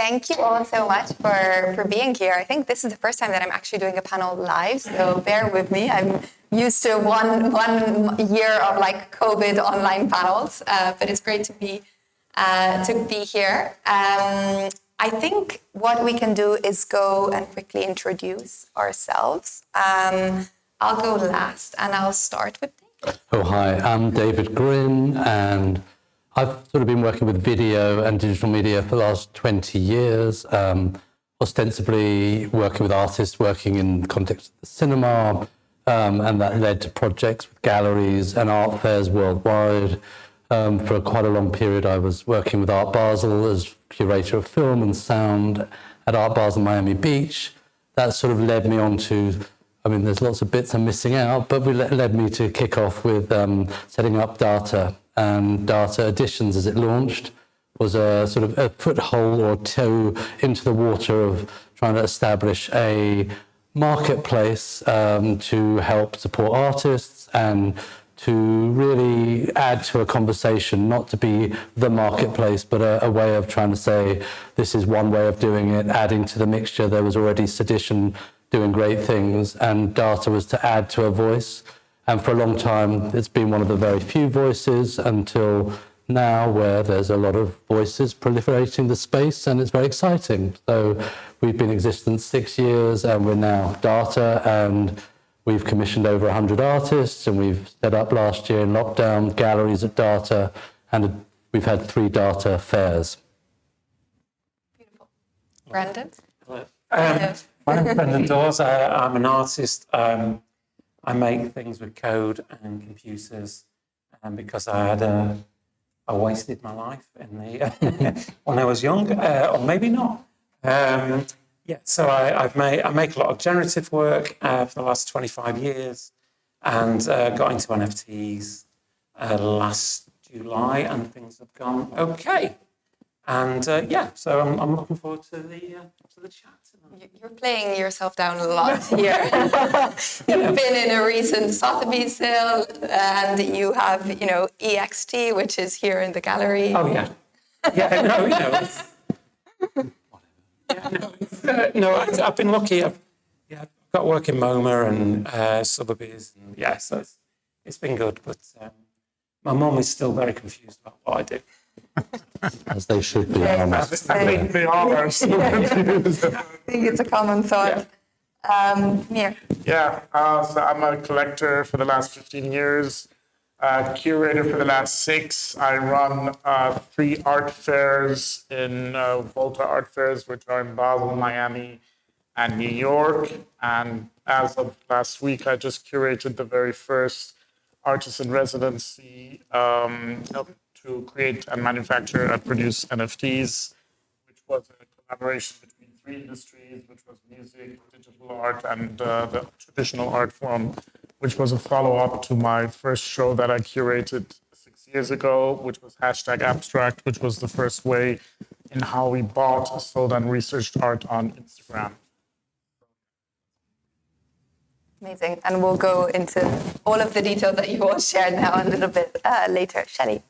thank you all so much for being here. I think this is the first time that I'm actually doing a panel live, so bear with me. I'm used to one year of like COVID online panels, but it's great to be here. I think what we can do is go and quickly introduce ourselves. I'll go last, and I'll start with David. Oh, hi, I'm David Grin, and I've sort of been working with video and digital media for the last 20 years, ostensibly working with artists, working in the context of the cinema, and that led to projects with galleries and art fairs worldwide. For quite a long period, I was working with Art Basel as curator of film and sound at Art Basel Miami Beach. That sort of led me on to, I mean, there's lots of bits I'm missing out, but it led me to kick off with setting up Data. And Data Editions, as it launched, was a sort of a foothold or toe into the water of trying to establish a marketplace to help support artists and to really add to a conversation, not to be the marketplace, but a way of trying to say, this is one way of doing it, adding to the mixture. There was already Sedition doing great things, and Data was to add to a voice. And for a long time, it's been one of the very few voices until now, where there's a lot of voices proliferating the space, and it's very exciting. So we've been in existence 6 years, and we're now Data, and we've commissioned over 100 artists, and we've set up last year in lockdown galleries at Data, and we've had 3 Data fairs. Beautiful. Brendan? Hello. I'm Brendan Dawes. I'm an artist. I make things with code and computers, because I wasted my life in the when I was young, or maybe not. So I make a lot of generative work for the last 25 years, and got into NFTs last July, and things have gone okay. And so I'm looking forward to the chat. You're playing yourself down a lot here. You've been in a recent Sotheby's sale, and you have, EXT, which is here in the gallery. Oh yeah, I've been lucky. I've got work in MoMA and Sotheby's, and so it's been good. But my mum is still very confused about what I do. As they should be, honest. I think they all are so confused. I think it's a common thought. Mir. So I'm a collector for the last 15 years, curator for the last 6. I run 3 art fairs in Volta Art Fairs, which are in Basel, Miami, and New York. And as of last week, I just curated the very first artist in residency to create and manufacture and produce NFTs, which was a collaboration between 3 industries, which was music, digital art, and the traditional art form, which was a follow-up to my first show that I curated 6 years ago, which was #Abstract, which was the first way in how we bought, sold, and researched art on Instagram. Amazing. And we'll go into all of the details that you all shared now a little bit later. Shelley.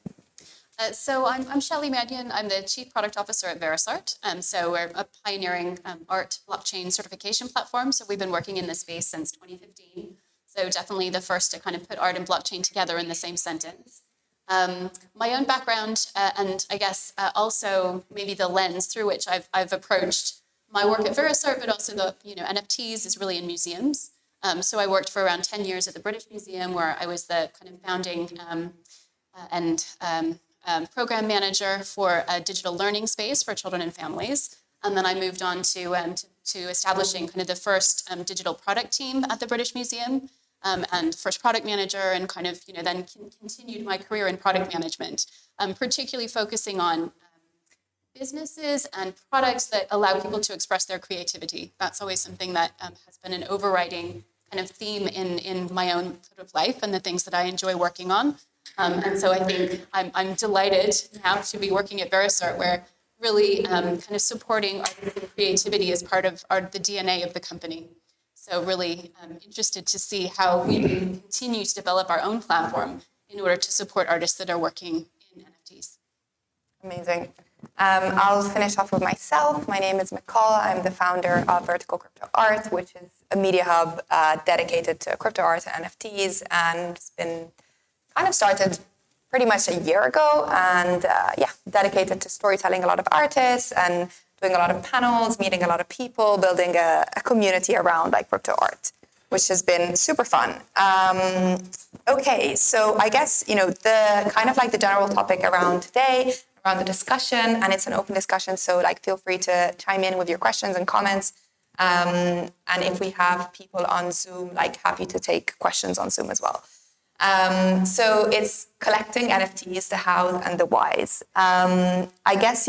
So I'm Shelley Mannion. I'm the Chief Product Officer at Verisart. So we're a pioneering art blockchain certification platform. So we've been working in this space since 2015. So definitely the first to kind of put art and blockchain together in the same sentence. My own background, and I guess also maybe the lens through which I've approached my work at Verisart, but also the NFTs is really in museums. So I worked for around 10 years at the British Museum, where I was the kind of founding program manager for a digital learning space for children and families. And then I moved on to establishing kind of the first digital product team at the British Museum, and first product manager, and kind of, then continued my career in product management, particularly focusing on businesses and products that allow people to express their creativity. That's always something that has been an overriding kind of theme in my own sort of life and the things that I enjoy working on. And so I think I'm delighted now to be working at Verisart, where really kind of supporting artists and creativity is part of the DNA of the company. So really interested to see how we can continue to develop our own platform in order to support artists that are working in NFTs. Amazing. I'll finish off with myself. My name is Micol. I'm the founder of Vertical CryptoArt, which is a media hub dedicated to crypto art and NFTs, and it's been kind of started pretty much a year ago, and dedicated to storytelling a lot of artists and doing a lot of panels, meeting a lot of people, building a community around like crypto art, which has been super fun. Okay, so I guess, the kind of like the general topic around today, around the discussion, and it's an open discussion, so like feel free to chime in with your questions and comments. And if we have people on Zoom, like happy to take questions on Zoom as well. So it's collecting NFTs, the hows and the whys. I guess,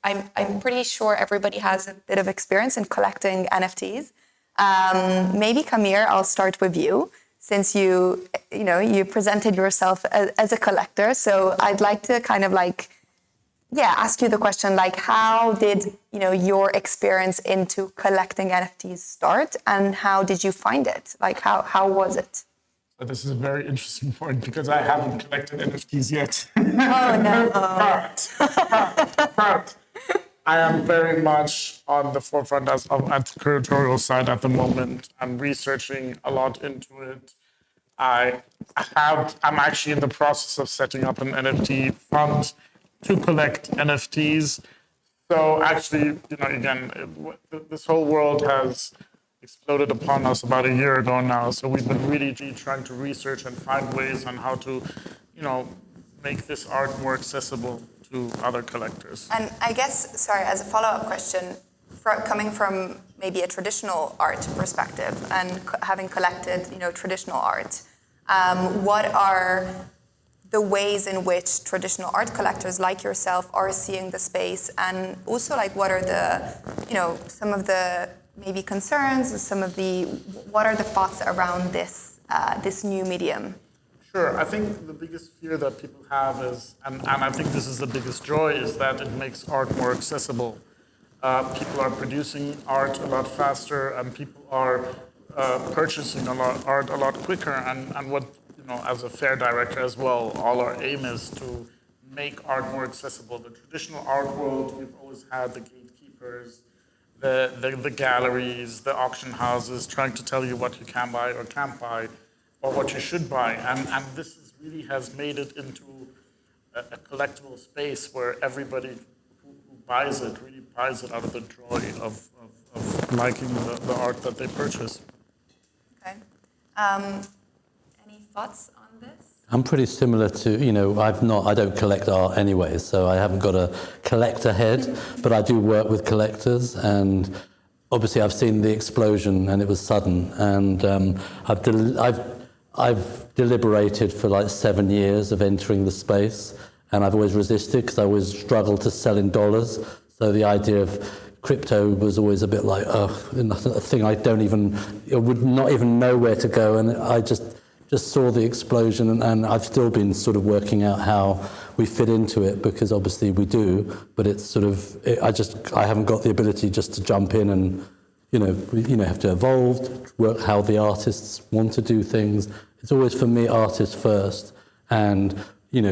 I'm pretty sure everybody has a bit of experience in collecting NFTs. Maybe Kamir, I'll start with you, since you presented yourself as a collector. So I'd like to kind of like, ask you the question, like, how did, your experience into collecting NFTs start, and how did you find it? Like, how was it? So this is a very interesting point because I haven't collected NFTs yet. Oh, no. But I am very much on the forefront at the curatorial side at the moment. I'm researching a lot into it. I'm actually in the process of setting up an NFT fund to collect NFTs. So actually, again, this whole world has exploded upon us about a year ago now. So we've been really trying to research and find ways on how to, make this art more accessible to other collectors. And I guess, sorry, as a follow-up question, coming from maybe a traditional art perspective and having collected, traditional art, what are the ways in which traditional art collectors like yourself are seeing the space, and also like what are the, some of the maybe concerns, what are the thoughts around this new medium? Sure. I think the biggest fear that people have is, and I think this is the biggest joy, is that it makes art more accessible. People are producing art a lot faster, and people are purchasing art a lot quicker. And what, as a fair director as well, all our aim is to make art more accessible. The traditional art world, we've always had the gatekeepers, the galleries, the auction houses trying to tell you what you can buy or can't buy, or what you should buy. And this really has made it into a collectible space where everybody who buys it really buys it out of the joy of liking the art that they purchase. Okay. Any thoughts on this? I'm pretty similar to, I don't collect art anyway, so I haven't got a collector head, but I do work with collectors, and obviously I've seen the explosion, and it was sudden, and I've deliberated for like 7 years of entering the space, and I've always resisted because I always struggled to sell in dollars. So the idea of crypto was always a bit like, a thing I would not even know where to go, and I just saw the explosion, and I've still been sort of working out how we fit into it, because obviously we do, but it's sort of, I haven't got the ability just to jump in and, have to evolve, work how the artists want to do things. It's always, for me, artists first, and,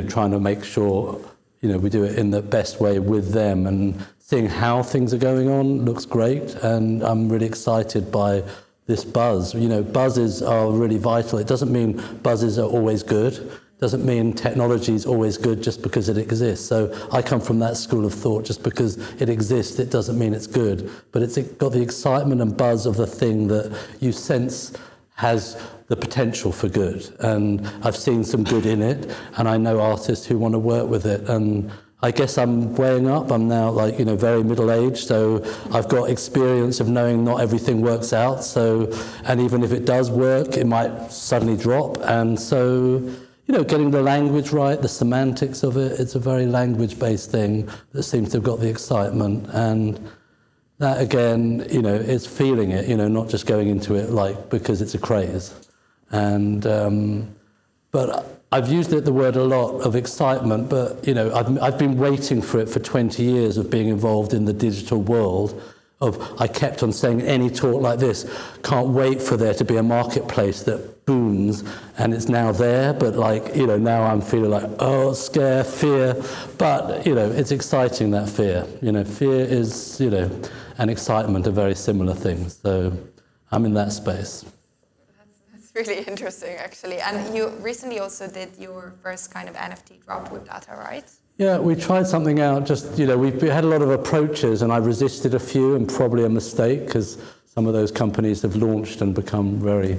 trying to make sure, we do it in the best way with them, and seeing how things are going on looks great, and I'm really excited by this buzz. Buzzes are really vital. It doesn't mean buzzes are always good. Doesn't mean technology is always good just because it exists. So I come from that school of thought. Just because it exists, it doesn't mean it's good. But it's got the excitement and buzz of the thing that you sense has the potential for good. And I've seen some good in it, and I know artists who want to work with it. And I guess I'm weighing up. I'm now very middle-aged, so I've got experience of knowing not everything works out. So, and even if it does work, it might suddenly drop. And so, getting the language right, the semantics of it, it's a very language-based thing that seems to have got the excitement. And that, again, is feeling it, not just going into it because it's a craze. And, but I've used the word a lot of excitement, but, I've been waiting for it for 20 years of being involved in the digital world I kept on saying any talk like this, can't wait for there to be a marketplace that booms, and it's now there, but like, you know, now I'm feeling like, oh, scare, fear, but, you know, it's exciting, that fear. You know, fear is, you know, and excitement are very similar things, so I'm in that space. That's really interesting, actually. And you recently also did your first kind of NFT drop with data, right? Yeah, we tried something out, just, you know, we had a lot of approaches and I resisted a few, and probably a mistake because some of those companies have launched and become very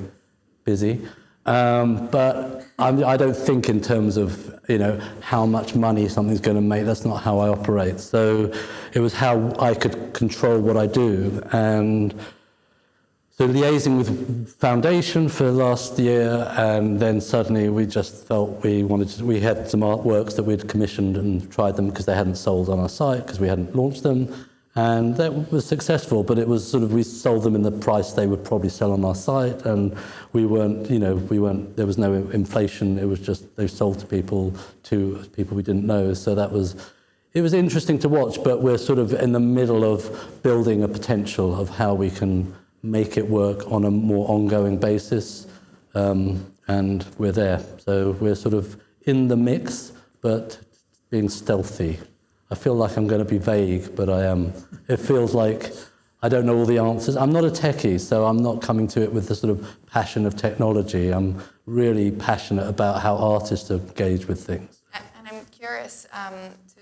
busy. But I don't think in terms of, you know, how much money something's going to make. That's not how I operate. So it was how I could control what I do. And so liaising with Foundation for last year, and then suddenly we just felt we had some artworks that we'd commissioned and tried them because they hadn't sold on our site because we hadn't launched them, and that was successful, but it was sort of, we sold them in the price they would probably sell on our site, and we weren't, there was no inflation, it was just they sold to people we didn't know, so it was interesting to watch, but we're sort of in the middle of building a potential of how we can make it work on a more ongoing basis, and we're there. So we're sort of in the mix, but being stealthy. I feel like I'm going to be vague, but I am. It feels like I don't know all the answers. I'm not a techie, so I'm not coming to it with the sort of passion of technology. I'm really passionate about how artists engage with things. And I'm curious to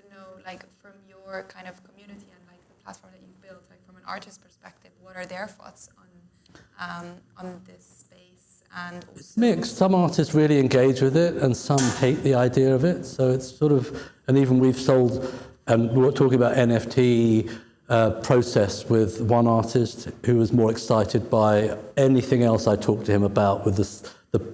know, like, from your kind of community and like the platform that you've built, like from an artist perspective, what are their thoughts on this space? And also it's mixed. Some artists really engage with it, and some hate the idea of it. So it's sort of, and even we've sold, and we're talking about NFT process with one artist who was more excited by anything else I talked to him about with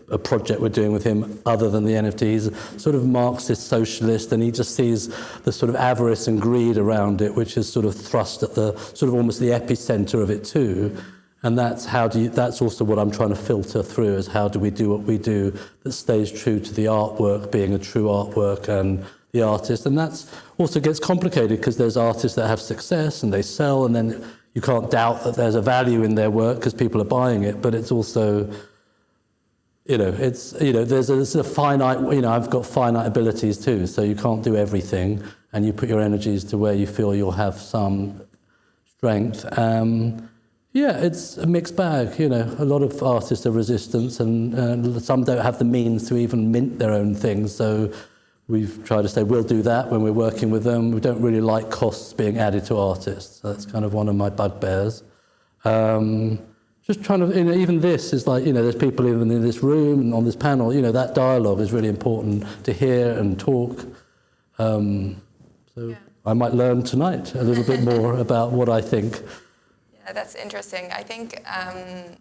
a project we're doing with him other than the NFTs, sort of Marxist socialist, and he just sees the sort of avarice and greed around it, which is sort of thrust at the sort of almost the epicenter of it too. And that's that's also what I'm trying to filter through, is how do we do what we do that stays true to the artwork being a true artwork and the artist. And that's also gets complicated because there's artists that have success and they sell, and then you can't doubt that there's a value in their work because people are buying it, but it's also, there's a finite, I've got finite abilities too, so you can't do everything, and you put your energies to where you feel you'll have some strength. It's a mixed bag, a lot of artists are resistant, and some don't have the means to even mint their own things, so we've tried to say we'll do that when we're working with them. We don't really like costs being added to artists, so that's kind of one of my bugbears. Just trying to, even this is like, there's people even in this room and on this panel, that dialogue is really important to hear and talk. I might learn tonight a little bit more about what I think. Yeah, that's interesting. I think, I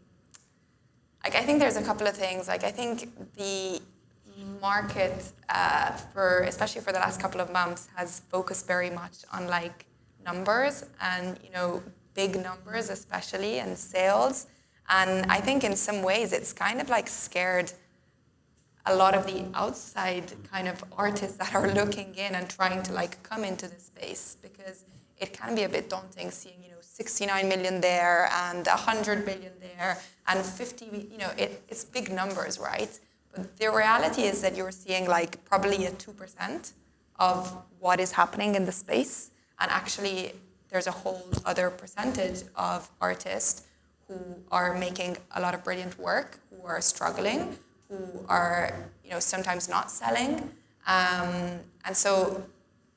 think there's a couple of things. I think the market, especially for the last couple of months, has focused very much on numbers and, big numbers especially, and sales. And I think in some ways it's kind of scared a lot of the outside kind of artists that are looking in and trying to come into the space, because it can be a bit daunting seeing, 69 million there and 100 million there and 50, it's big numbers, right? But the reality is that you're seeing probably a 2% of what is happening in the space, and actually there's a whole other percentage of artists who are making a lot of brilliant work, who are struggling, who are, sometimes not selling. And so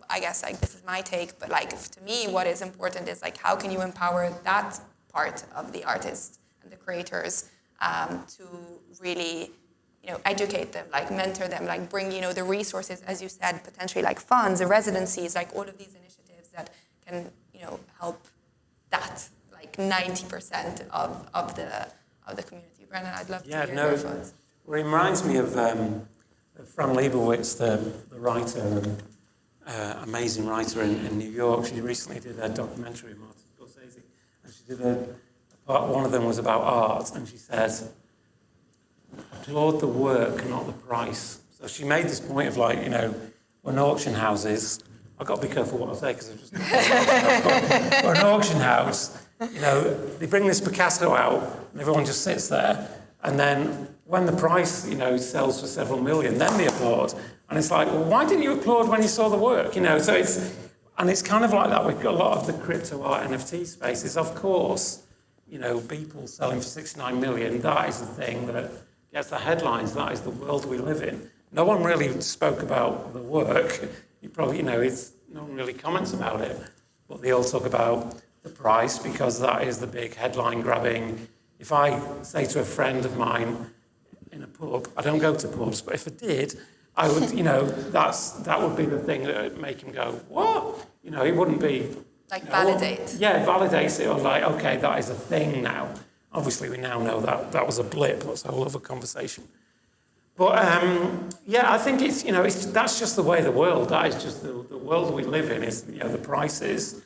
I guess this is my take, but to me, what is important is how can you empower that part of the artists and the creators to really, educate them, mentor them, bring, the resources, as you said, potentially funds, the residencies, all of these initiatives that can, help that 90% of the community. Brendan, I'd love to hear your thoughts. Well, it reminds me of Fran Lebowitz, the writer, and amazing writer in New York. She recently did a documentary of Martin Scorsese, and she did one of them was about art, and she says, applaud the work, not the price. So she made this point of when auction houses I've got to be careful what I say because I've just for an auction house, you know, they bring this Picasso out and everyone just sits there, and then when the price, you know, sells for several million, then they applaud. And it's like, well, why didn't you applaud when you saw the work? You know, so it's kind of like that. We've got a lot of the crypto art NFT spaces. Of course, you know, people selling for 69 million, that is the thing that gets the headlines. That is the world we live in. No one really spoke about the work. You probably, you know, no one really comments about it. But they all talk about the price because that is the big headline grabbing. If I say to a friend of mine in a pub, I don't go to pubs, but if I did, I would, you know, that would be the thing that would make him go, what? You know, it wouldn't be... Like validate. Yeah, validates it, or like, okay, that is a thing now. Obviously, we now know that was a blip. That's a whole other conversation. But, yeah, I think it's, you know, that's just the way the world, that is just the world we live in is, you know, the prices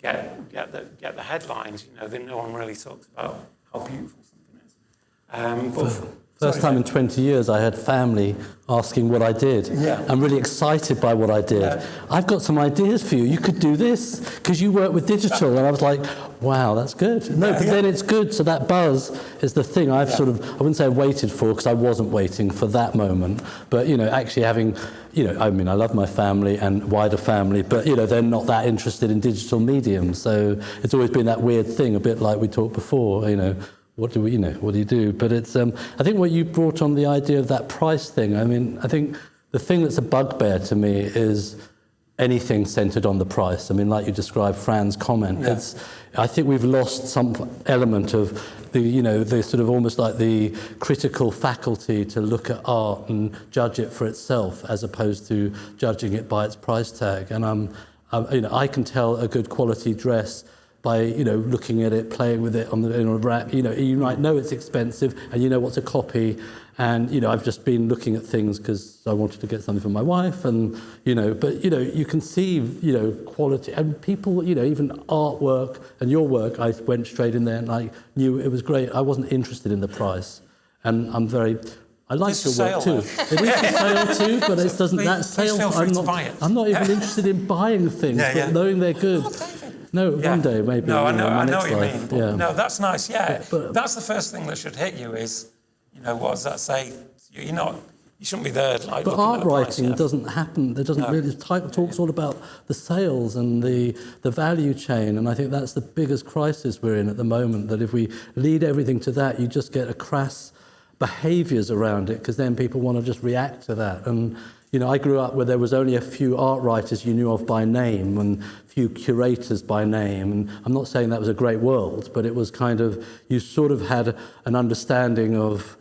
get the headlines, you know, then no one really talks about how beautiful something is. First time in 20 years I had family asking what I did. Yeah. I'm really excited by what I did. Yeah. I've got some ideas for you. You could do this because you work with digital. And I was like, wow, that's good. No, but then it's good. So that buzz is the thing I've sort of, I wouldn't say I waited for because I wasn't waiting for that moment. But, you know, actually having, you know, I mean, I love my family and wider family, but, you know, they're not that interested in digital mediums. So it's always been that weird thing, a bit like we talked before, you know. What do you do? But it's, I think what you brought on the idea of that price thing, I mean, I think the thing that's a bugbear to me is anything centered on the price. I mean, like you described Fran's comment, I think we've lost some element of the, you know, the sort of almost like the critical faculty to look at art and judge it for itself as opposed to judging it by its price tag. And you know, I can tell a good quality dress by, you know, looking at it, playing with it in a rack. You know, you might know it's expensive and you know what's a copy. And, you know, I've just been looking at things because I wanted to get something for my wife and, you know, but, you know, you can see, you know, quality and people, you know, even artwork and your work, I went straight in there and I knew it was great. I wasn't interested in the price. And I like your work too. It is for sale too, but it doesn't, that sale, I'm not even interested in buying things, but knowing they're good. No, one day maybe. No, I know what you mean. Yeah. No, that's nice. Yeah, but that's the first thing that should hit you is, you know, what does that say? You shouldn't be there. Like, but art writing doesn't happen. There doesn't really. Type talks all about the sales and the value chain, and I think that's the biggest crisis we're in at the moment. That if we lead everything to that, you just get a crass behaviours around it, because then people want to just react to that. And you know, I grew up where there was only a few art writers you knew of by name and few curators by name. And I'm not saying that was a great world, but it was kind of, you sort of had an understanding of,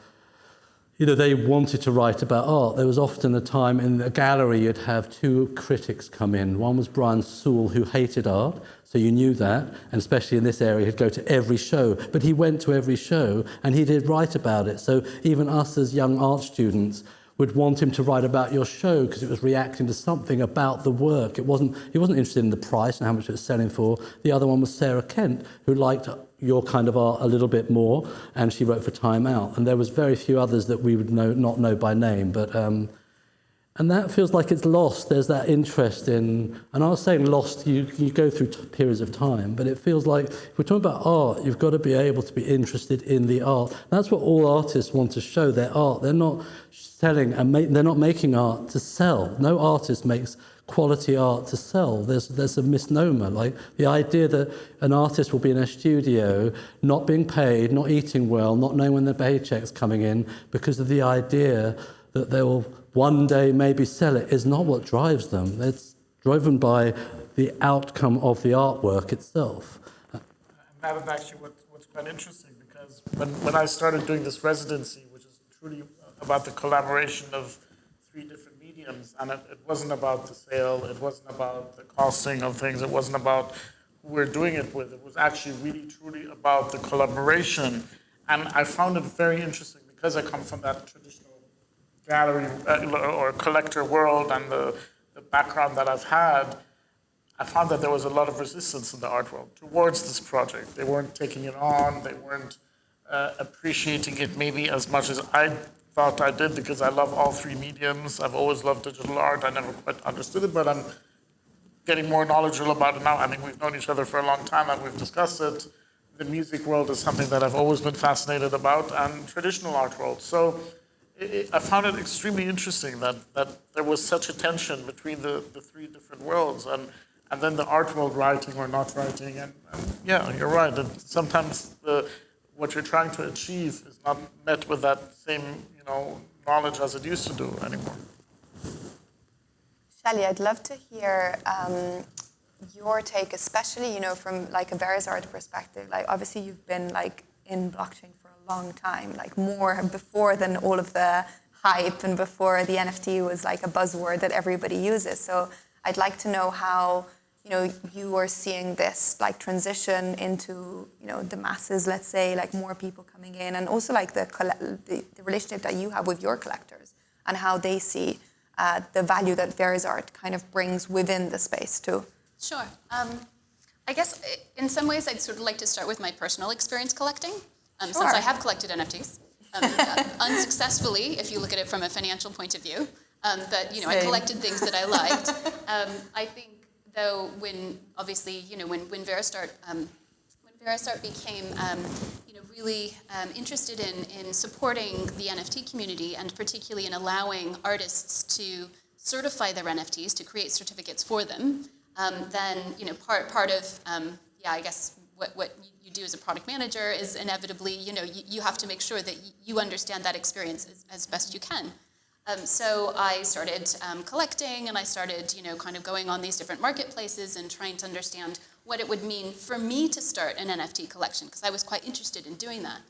you know, they wanted to write about art. There was often a time in a gallery you'd have two critics come in. One was Brian Sewell, who hated art, so you knew that, and especially in this area, he'd go to every show. But he went to every show, and he did write about it. So even us as young art students would want him to write about your show because it was reacting to something about the work. He wasn't interested in the price and how much it was selling for. The other one was Sarah Kent, who liked your kind of art a little bit more, and she wrote for Time Out. And there was very few others that we would not know by name, but and that feels like it's lost. There's that interest in, and I was saying lost, you go through periods of time, but it feels like if we're talking about art, you've got to be able to be interested in the art. That's what all artists want to show, their art. They're not selling and they're not making art to sell. No artist makes quality art to sell. There's a misnomer, like the idea that an artist will be in a studio, not being paid, not eating well, not knowing when their paycheck's coming in, because of the idea that they will one day maybe sell it, is not what drives them. It's driven by the outcome of the artwork itself. And that is actually what's quite interesting, because when I started doing this residency, which is truly about the collaboration of three different mediums, and it wasn't about the sale, it wasn't about the costing of things, it wasn't about who we're doing it with, it was actually really truly about the collaboration. And I found it very interesting because I come from that traditional gallery or collector world and the background that I've had. I found that there was a lot of resistance in the art world towards this project. They weren't taking it on, they weren't appreciating it maybe as much as I thought I did, because I love all three mediums. I've always loved digital art. I never quite understood it, but I'm getting more knowledgeable about it now. I mean, we've known each other for a long time and we've discussed it. The music world is something that I've always been fascinated about, and traditional art world. So I found it extremely interesting that there was such a tension between the three different worlds, and then the art world writing or not writing. And yeah, you're right. That sometimes what you're trying to achieve is not met with that same knowledge as it used to do anymore. Shelley, I'd love to hear your take, especially from like a Verisart perspective. Like obviously you've been like in blockchain for a long time, like more before than all of the hype and before the NFT was like a buzzword that everybody uses. So I'd like to know how you are seeing this like transition into the masses, let's say, like more people coming in, and also like the relationship that you have with your collectors and how they see the value that Verisart kind of brings within the space too. Sure. I guess in some ways I'd sort of like to start with my personal experience collecting, since I have collected NFTs. Unsuccessfully, if you look at it from a financial point of view, but I collected things that I liked. I think though when Verisart became really interested in supporting the NFT community, and particularly in allowing artists to certify their NFTs, to create certificates for them, then part of I guess what you do as a product manager is inevitably you have to make sure that you understand that experience as best you can. So I started collecting, and I started kind of going on these different marketplaces and trying to understand what it would mean for me to start an NFT collection, because I was quite interested in doing that.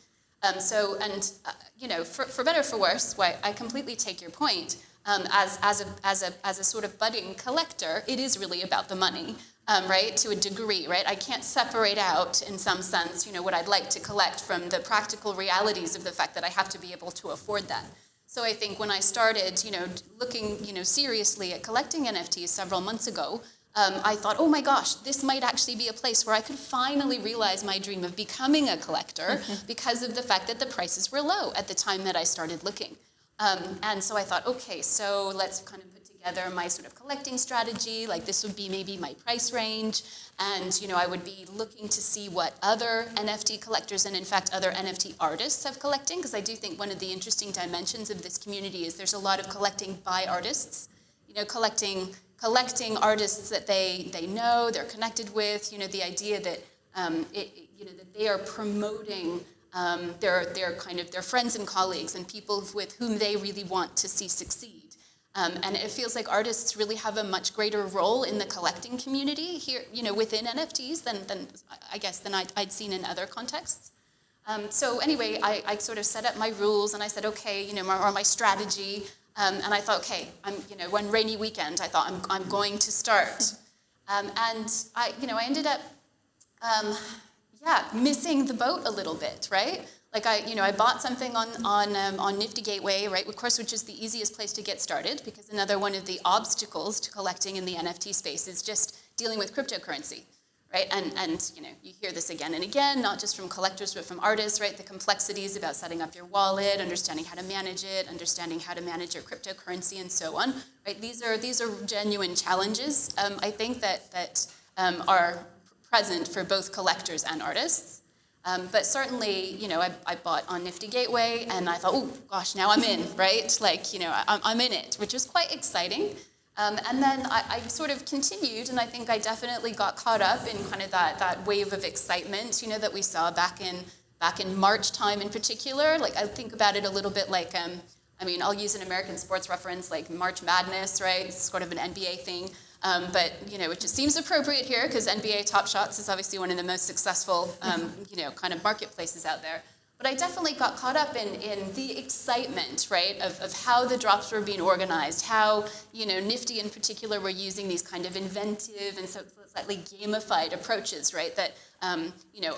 For better or for worse, I completely take your point. As a sort of budding collector, it is really about the money, right? To a degree, right? I can't separate out, in some sense, what I'd like to collect from the practical realities of the fact that I have to be able to afford that. So I think when I started, looking, seriously at collecting NFTs several months ago, I thought, oh my gosh, this might actually be a place where I could finally realize my dream of becoming a collector because of the fact that the prices were low at the time that I started looking. And so I thought, okay, so let's kind of put together my sort of collecting strategy. Like this would be maybe my price range. And, I would be looking to see what other NFT collectors and, in fact, other NFT artists have collecting. Because I do think one of the interesting dimensions of this community is there's a lot of collecting by artists. Collecting artists that they know, they're connected with. The idea that that they are promoting their friends and colleagues and people with whom they really want to see succeed. And it feels like artists really have a much greater role in the collecting community here, within NFTs than I'd seen in other contexts. So anyway, I sort of set up my rules, and I said, okay, my strategy, and I thought, okay, one rainy weekend, I thought I'm going to start, and I ended up, missing the boat a little bit, right? Like I bought something on Nifty Gateway, right? Of course, which is the easiest place to get started, because another one of the obstacles to collecting in the NFT space is just dealing with cryptocurrency, right? And you hear this again and again, not just from collectors but from artists, right? The complexities about setting up your wallet, understanding how to manage it, understanding how to manage your cryptocurrency, and so on, right? These are genuine challenges, I think that are present for both collectors and artists. But certainly, I bought on Nifty Gateway, and I thought, oh gosh, now I'm in, right? Like, I'm in it, which was quite exciting. And then I sort of continued, and I think I definitely got caught up in kind of that wave of excitement, that we saw back in March time in particular. Like, I think about it a little bit like, I'll use an American sports reference, like March Madness, right? It's sort of an NBA thing. But, it just seems appropriate here because NBA Top Shots is obviously one of the most successful, kind of marketplaces out there. But I definitely got caught up in the excitement, right, of how the drops were being organized, how, Nifty in particular were using these kind of inventive and so slightly gamified approaches, right, that,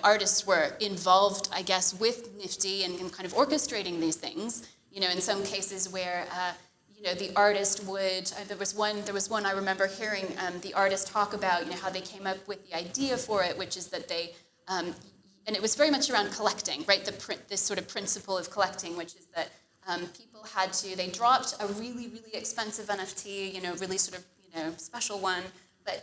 artists were involved, I guess, with Nifty and kind of orchestrating these things, in some cases where, the artist would, there was one I remember hearing the artist talk about, how they came up with the idea for it, which is that they, and it was very much around collecting, right? This sort of principle of collecting, which is that people they dropped a really, really expensive NFT, really sort of, special one,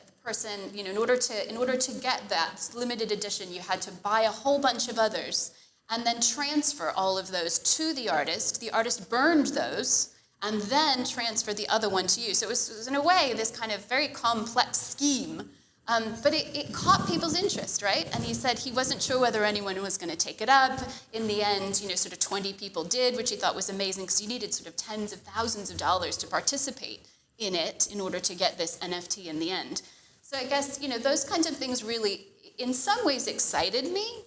the person, in order to get that limited edition, you had to buy a whole bunch of others and then transfer all of those to the artist. The artist burned those and then transferred the other one to you. So it was in a way, this kind of very complex scheme. But it caught people's interest, right? And he said he wasn't sure whether anyone was going to take it up. In the end, sort of 20 people did, which he thought was amazing because you needed sort of tens of thousands of dollars to participate in it in order to get this NFT in the end. So I guess, those kinds of things really, in some ways, excited me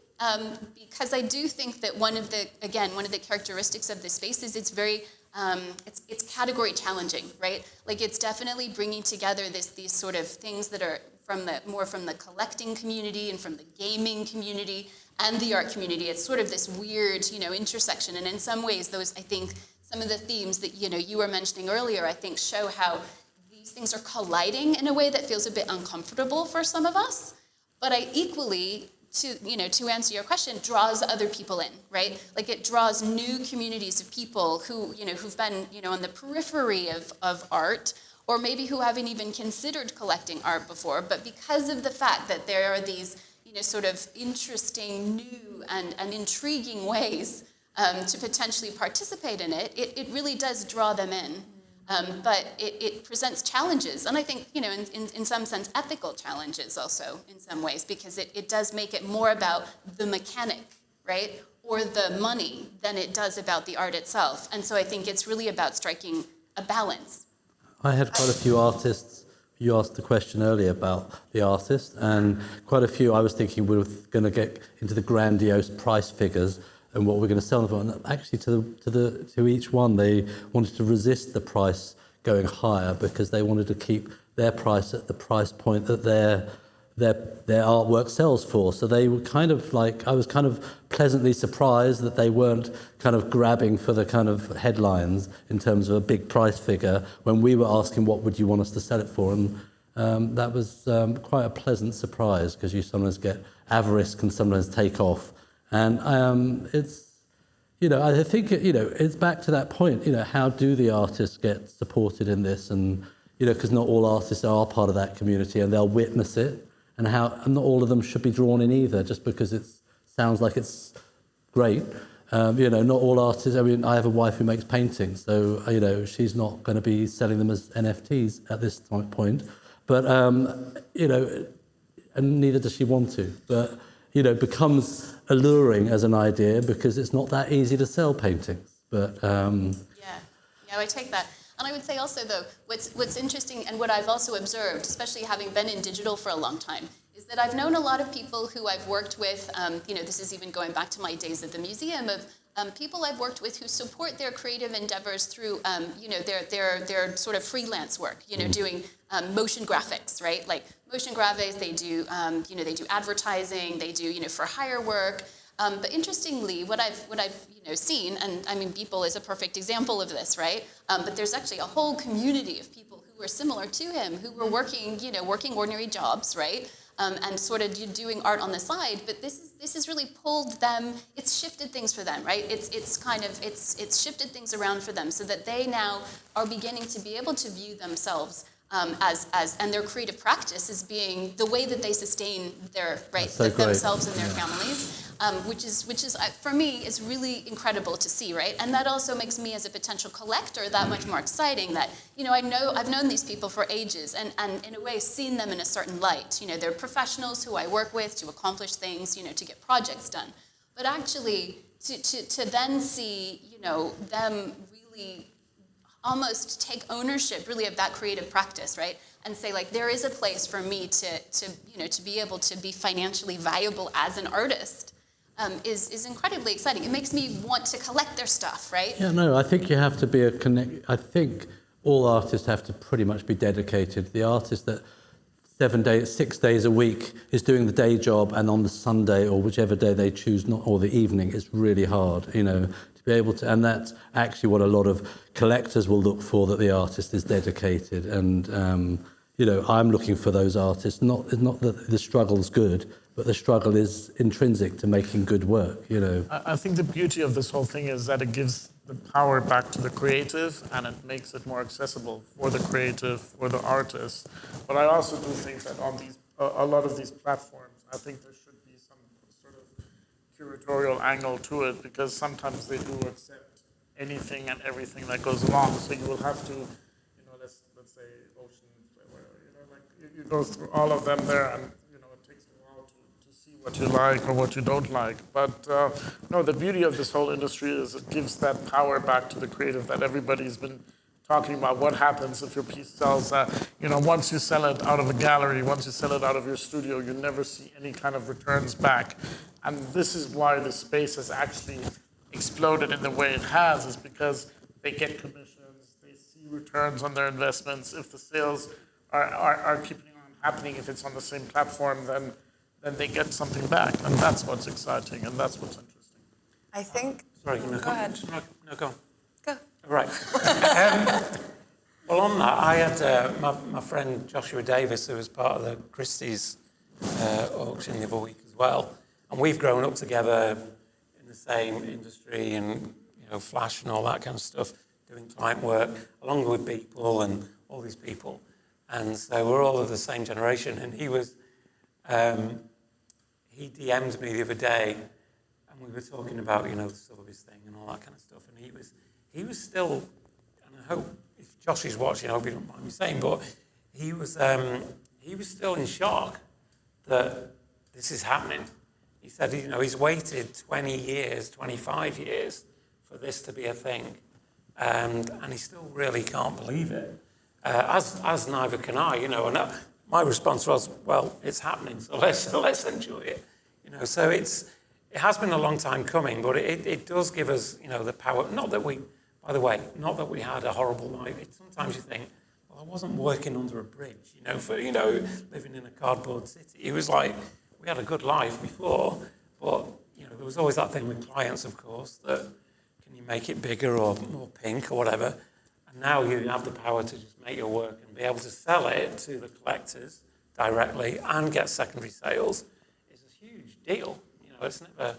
because I do think that one of the characteristics of this space is it's very, it's category challenging, right? Like it's definitely bringing together these sort of things that are more from the collecting community and from the gaming community and the art community. It's sort of this weird, intersection. And in some ways, those, I think, some of the themes that, you were mentioning earlier, I think show how these things are colliding in a way that feels a bit uncomfortable for some of us. But I equally, to answer your question, draws other people in, right? Like it draws new communities of people who, who've been, on the periphery of art, or maybe who haven't even considered collecting art before, but because of the fact that there are these, sort of interesting, new, and intriguing ways to potentially participate in it, it really does draw them in. But it presents challenges, and I think, in some sense, ethical challenges also in some ways, because it does make it more about the mechanic, right, or the money than it does about the art itself. And so I think it's really about striking a balance. I had quite a few artists. You asked the question earlier about the artist, and quite a few I was thinking we were going to get into the grandiose price figures and what we're going to sell them for. And actually, to each one, they wanted to resist the price going higher because they wanted to keep their price at the price point that their artwork sells for. So they were kind of like, I was kind of pleasantly surprised that they weren't kind of grabbing for the kind of headlines in terms of a big price figure when we were asking what would you want us to sell it for. And that was quite a pleasant surprise because you sometimes get avarice can sometimes take off. And it's, I think, it's back to that point, how do the artists get supported in this? And, because not all artists are part of that community and they'll witness it. And not all of them should be drawn in either, just because it sounds like it's great. Not all artists. I mean, I have a wife who makes paintings, so she's not going to be selling them as NFTs at this point. But and neither does she want to. But becomes alluring as an idea because it's not that easy to sell paintings. But yeah, I take that. And I would say also, though, what's interesting and what I've also observed, especially having been in digital for a long time, is that I've known a lot of people who I've worked with, this is even going back to my days at the museum, of people I've worked with who support their creative endeavors through, their sort of freelance work, doing motion graphics, right? Like motion graphics, they do, they do advertising, they do, for hire work. But interestingly, what I've seen, and I mean, Beeple is a perfect example of this, right? But there's actually a whole community of people who were similar to him, who were working ordinary jobs, right? And sort of doing art on the side. But this has really pulled them. It's shifted things for them, right? It's shifted things around for them so that they now are beginning to be able to view themselves and their creative practice as being the way that they sustain themselves and their families. Which is for me is really incredible to see, right? And that also makes me as a potential collector that much more exciting. That I've known these people for ages, and in a way seen them in a certain light. They're professionals who I work with to accomplish things, to get projects done. But actually, to then see them really almost take ownership really of that creative practice, right? And say like there is a place for me to be able to be financially viable as an artist. Is incredibly exciting. It makes me want to collect their stuff, right? Yeah, no, I think you have to be I think all artists have to pretty much be dedicated. The artist that 6 days a week is doing the day job, and on the Sunday or whichever day they choose, or the evening, it's really hard, to be able to. And that's actually what a lot of collectors will look for, that the artist is dedicated. And I'm looking for those artists. Not that the struggle's good, but the struggle is intrinsic to making good work, I think the beauty of this whole thing is that it gives the power back to the creative, and it makes it more accessible for the creative, for the artist. But I also do think that on a lot of these platforms, I think there should be some sort of curatorial angle to it, because sometimes they do accept anything and everything that goes along. So you will have to, let's say Ocean, you go through all of them there, and it takes a while to see what you like or what you don't like. But no, the beauty of this whole industry is it gives that power back to the creative that everybody's been talking about. What happens if your piece sells? Once you sell it out of a gallery, once you sell it out of your studio, you never see any kind of returns back. And this is why the space has actually exploded in the way it has, is because they get commissions, they see returns on their investments. If the sales are keeping on happening, if it's on the same platform, then they get something back. And that's what's exciting, and that's what's interesting. I think. Sorry, can I Go ahead. No, go on. Go. Right. Well, on that, I had my friend Joshua Davis, who was part of the Christie's auction the other week as well. And we've grown up together in the same industry and, Flash and all that kind of stuff, doing client work, along with people and all these people. And so we're all of the same generation. And he DM'd me the other day, and we were talking about, the Sotheby's thing and all that kind of stuff. And he was still, and I hope if Josh is watching, I hope he don't mind me saying, but he was still in shock that this is happening. He said, he's waited 20 years, 25 years for this to be a thing. And he still really can't believe it. As neither can I, and my response was, well, it's happening, so let's enjoy it. So it has been a long time coming, but it does give us, the power. Not that we had a horrible life. Sometimes you think, well, I wasn't working under a bridge, living in a cardboard city. It was like, we had a good life before, but, there was always that thing with clients, of course, that can you make it bigger or more pink or whatever? And now you have the power to just make your work and be able to sell it to the collectors directly and get secondary sales. It's a huge deal. It's never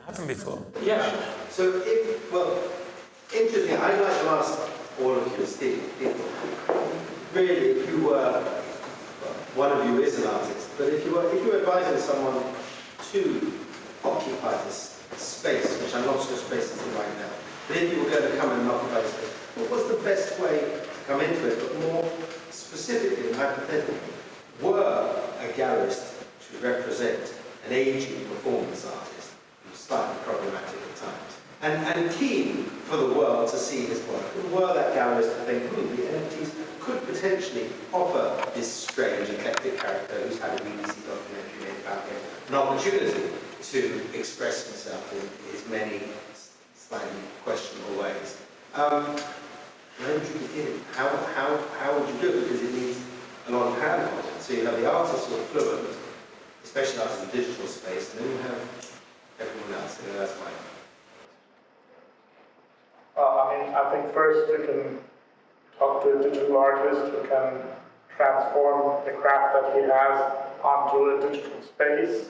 happened before. Yeah. So, interesting. I'd like to ask all of you, Steve, really, if you were, one of you is an artist, but if you were advising someone to occupy this space, which I'm not sure space is right now, but if you were going to come and occupy this space, what was the best way to come into it? But more specifically and hypothetically, were a gallerist to represent an aging performance artist who's slightly problematic at times, and keen for the world to see his work, and were that gallerist to think, the NFTs could potentially offer this strange, eclectic character who's had a BBC documentary made about him an opportunity to express himself in his many slightly questionable ways. Where would you begin? How would you do it? Because it needs a lot of hand-holding. So you have the artists who are fluent, especially out in the digital space, and then you have everyone else. That's my. I think first you can talk to a digital artist who can transform the craft that he has onto a digital space.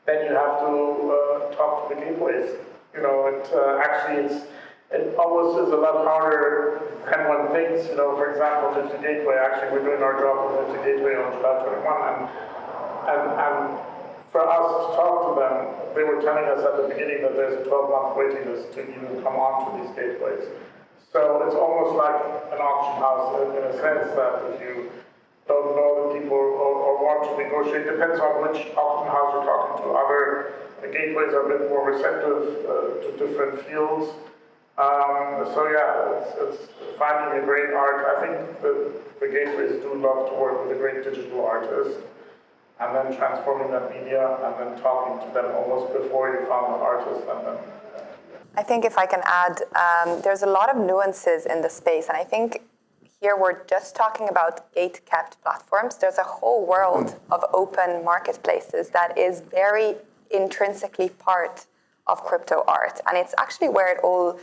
Then you have to talk to the gateways. It almost is a lot harder than one thinks. For example, Digital Gateway, actually we're doing our job with Digital Gateway on July 21, and for us to talk to them, they were telling us at the beginning that there's a 12-month waiting list to even come onto these gateways. So it's almost like an auction house in a sense that if you don't know the people or want to negotiate, depends on which auction house you're talking to. Other gateways are a bit more receptive to different fields. It's finding a great art. I think the gateways do love to work with a great digital artist, and then transforming that media, and then talking to them almost before you found the artist. And then. I think if I can add, there's a lot of nuances in the space, and I think here we're just talking about gate-kept platforms. There's a whole world of open marketplaces that is very intrinsically part of crypto art, and it's actually where it all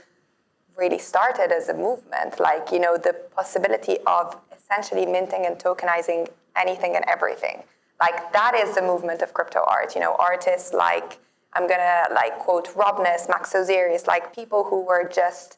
really started as a movement, the possibility of essentially minting and tokenizing anything and everything. That is the movement of crypto art. Artists I'm gonna quote Robness, Max Osiris, people who were just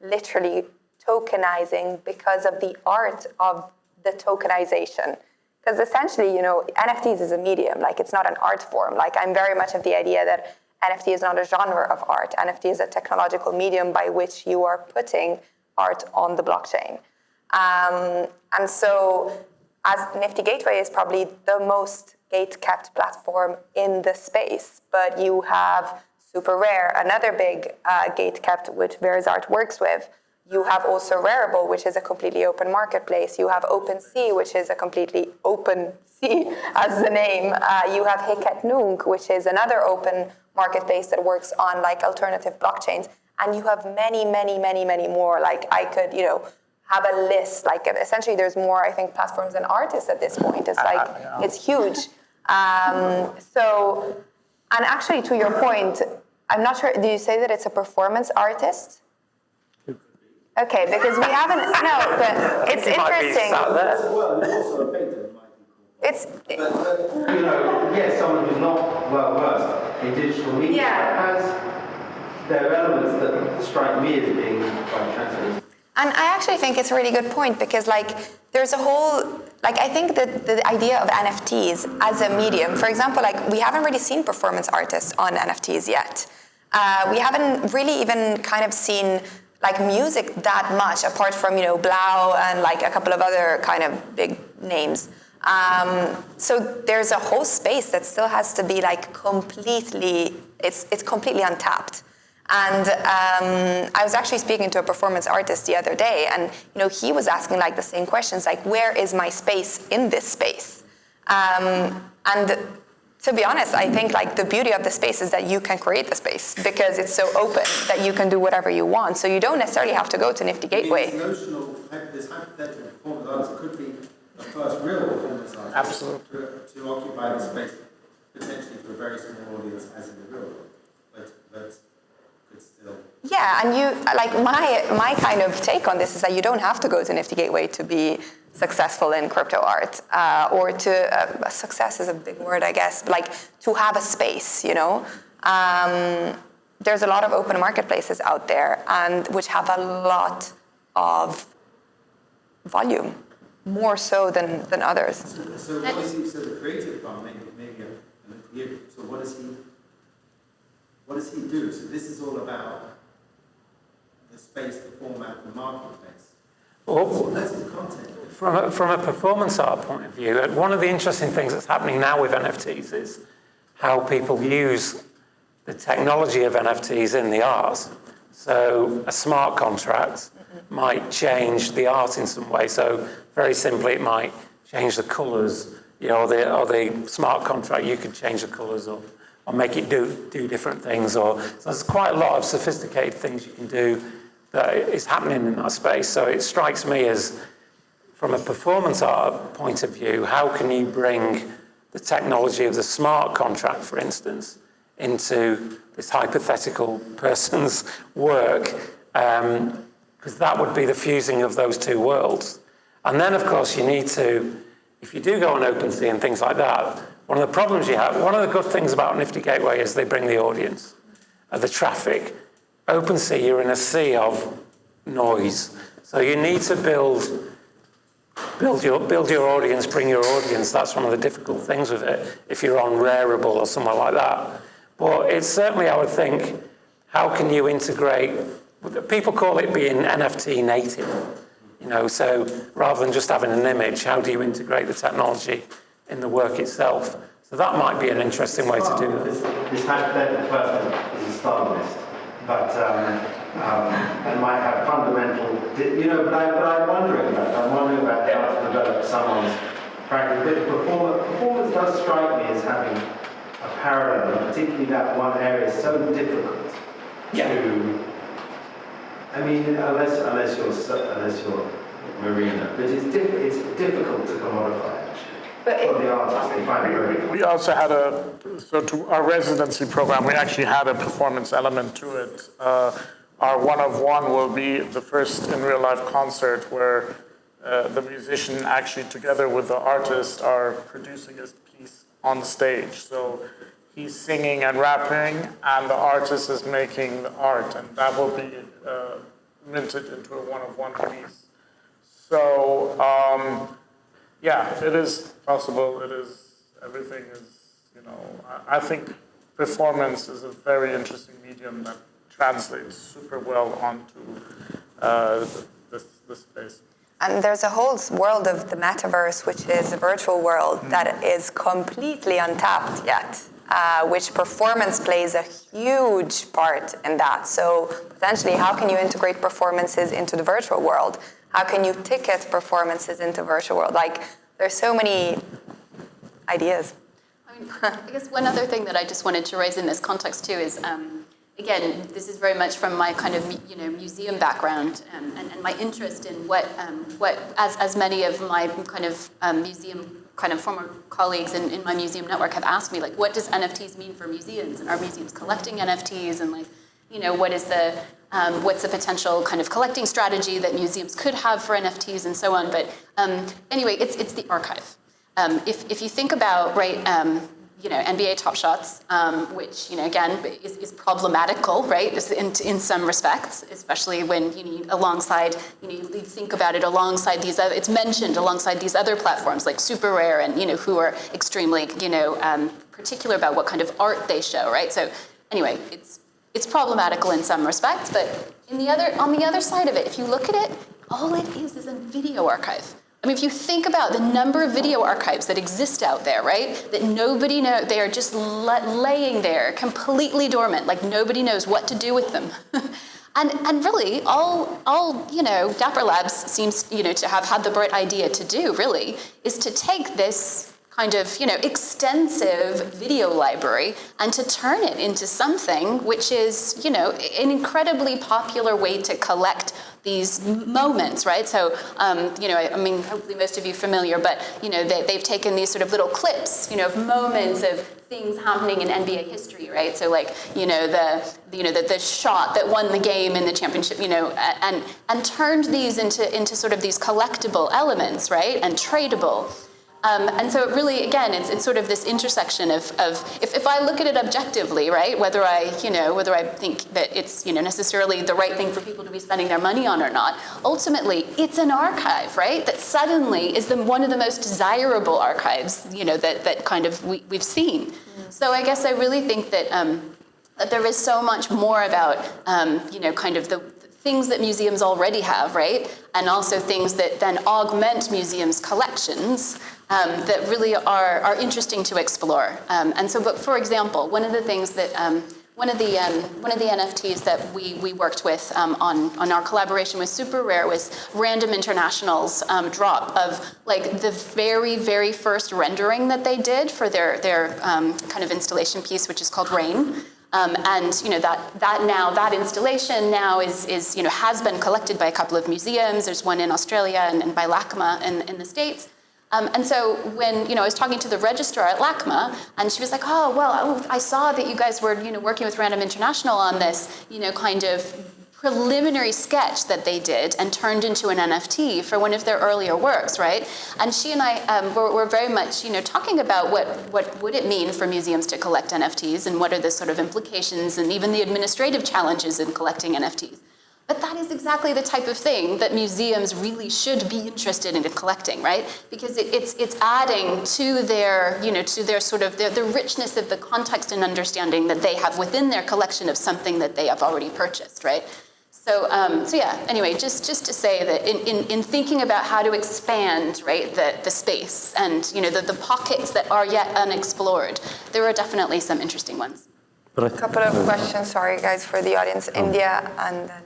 literally tokenizing because of the art of the tokenization. Because essentially, NFTs is a medium, like it's not an art form. Like I'm very much of the idea that NFT is not a genre of art. NFT is a technological medium by which you are putting art on the blockchain. And so as Nifty Gateway is probably the most gate-kept platform in the space, but you have SuperRare, another big gate-kept which Verisart works with. You have also Rarible, which is a completely open marketplace. You have OpenSea, which is a completely open sea, as the name. You have Hiket Nung, which is another open marketplace that works on like alternative blockchains. And you have many, many, many, many more. Like I could, have a list. Like essentially, there's more, I think, platforms than artists at this point. It's like it's huge. And actually, to your point, I'm not sure. Do you say that it's a performance artist? Okay, because we haven't. No, but it's interesting. Well, it's also a painter. It's. Yes, someone who's not well versed in digital media has there are elements that strike me as being quite transparent. And I actually think it's a really good point because, like, there's a whole, like, I think that the idea of NFTs as a medium, for example, like, we haven't really seen performance artists on NFTs yet. We haven't really even kind of seen, like, music that much, apart from, Blau and, like, a couple of other kind of big names. So there's a whole space that still has to be, like, completely, it's completely untapped. And I was actually speaking to a performance artist the other day, and he was asking like the same questions, like where is my space in this space? And to be honest, I think like the beauty of the space is that you can create the space because it's so open that you can do whatever you want. So you don't necessarily have to go to Nifty Gateway. This hypothetical performance artist could be the first real performance artist. Absolutely. To occupy the space potentially for a very small audience as in the real world, but still. Yeah, and you like my kind of take on this is that you don't have to go to Nifty Gateway to be successful in crypto art, or to success is a big word, I guess. But like to have a space, there's a lot of open marketplaces out there, and which have a lot of volume, more so than others. So what is he? So the creative part, maybe. So what does he do? So this is all about the space, the format, the marketplace. So that's his content. From a performance art point of view, one of the interesting things that's happening now with NFTs is how people use the technology of NFTs in the arts. So a smart contract might change the art in some way. So very simply, it might change the colours. Or the smart contract, you could change the colours or make it do different things. So there's quite a lot of sophisticated things you can do that is happening in that space. So it strikes me as, from a performance art point of view, how can you bring the technology of the smart contract, for instance, into this hypothetical person's work? Because that would be the fusing of those two worlds. And then, of course, you need to, if you do go on OpenSea and things like that, one of the problems you have, one of the good things about Nifty Gateway is they bring the audience, the traffic. OpenSea, you're in a sea of noise. So you need to build your audience, bring your audience. That's one of the difficult things with it, if you're on Rarible or somewhere like that. But it's certainly, I would think, how can you integrate, people call it being NFT native. So rather than just having an image, how do you integrate the technology in the work itself? So that might be an interesting way to do this. This hypothetical person is a stylist, but and might have fundamental, but I'm wondering about how to develop someone's practice. But performance does strike me as having a parallel, and particularly that one area is so difficult to. I mean, unless you're Marina, but it's difficult to commodify. But For the artists, they find it very. We also had to our residency program, we actually had a performance element to it. Our one of one will be the first in real life concert where the musician actually together with the artist are producing a piece on stage. So he's singing and rapping and the artist is making the art, and that will be minted into a one-of-one piece. So, yeah, it is possible. It is, everything is, I think performance is a very interesting medium that translates super well onto this space. And there's a whole world of the metaverse, which is a virtual world that is completely untapped yet, which performance plays a huge part in that. So potentially, how can you integrate performances into the virtual world? How can you ticket performances into virtual world? Like, there's so many ideas. I guess one other thing that I just wanted to raise in this context too is, again, this is very much from my kind of museum background and my interest in what as many of my kind of museum kind of former colleagues in my museum network have asked me, like, what does NFTs mean for museums, and are museums collecting NFTs, and like, what is the what's the potential kind of collecting strategy that museums could have for NFTs and so on. But anyway, it's the archive. If you think about, right, NBA Top Shots, which, again, is problematical, right, in some respects, especially when you need alongside, you think about it alongside these other, it's mentioned alongside these other platforms like SuperRare and, who are extremely, particular about what kind of art they show, right? So anyway, it's problematical in some respects, but on the other side of it, if you look at it, all it is a video archive. I mean, if you think about the number of video archives that exist out there, right, that nobody knows, they are just laying there, completely dormant, like nobody knows what to do with them. and really, all Dapper Labs seems, to have had the bright idea to do, really, is to take this kind of, extensive video library and to turn it into something which is, an incredibly popular way to collect these moments, right? So, I mean, hopefully most of you are familiar, but, they've taken these sort of little clips, of moments of things happening in NBA history, right? So, like, the shot that won the game in the championship, and turned these into sort of these collectible elements, right? And tradable. And so it really, again, it's sort of this intersection of if I look at it objectively, right, whether I think that it's, necessarily the right thing for people to be spending their money on or not, ultimately, it's an archive, right, that suddenly is one of the most desirable archives, that kind of we've seen. Mm-hmm. So I guess I really think that there is so much more about, kind of the things that museums already have, right? And also things that then augment museums' collections that really are interesting to explore. And so, but for example, one of the things that one of the NFTs that we worked with on our collaboration with SuperRare was Random International's drop of like the very, very first rendering that they did for their kind of installation piece, which is called Rain. And that installation now is has been collected by a couple of museums. There's one in Australia and by LACMA in the States. And so when I was talking to the registrar at LACMA, and she was like, "Oh, well, I saw that you guys were working with Random International on this kind of preliminary sketch that they did and turned into an NFT for one of their earlier works, right?" And she and I were very much, talking about what would it mean for museums to collect NFTs and what are the sort of implications and even the administrative challenges in collecting NFTs. But that is exactly the type of thing that museums really should be interested in collecting, right? Because it's adding to their, to their sort of the richness of the context and understanding that they have within their collection of something that they have already purchased, right? So yeah, anyway, just to say that in thinking about how to expand, right, the space and, the pockets that are yet unexplored, there are definitely some interesting ones. A couple of questions, sorry guys, for the audience. India and then...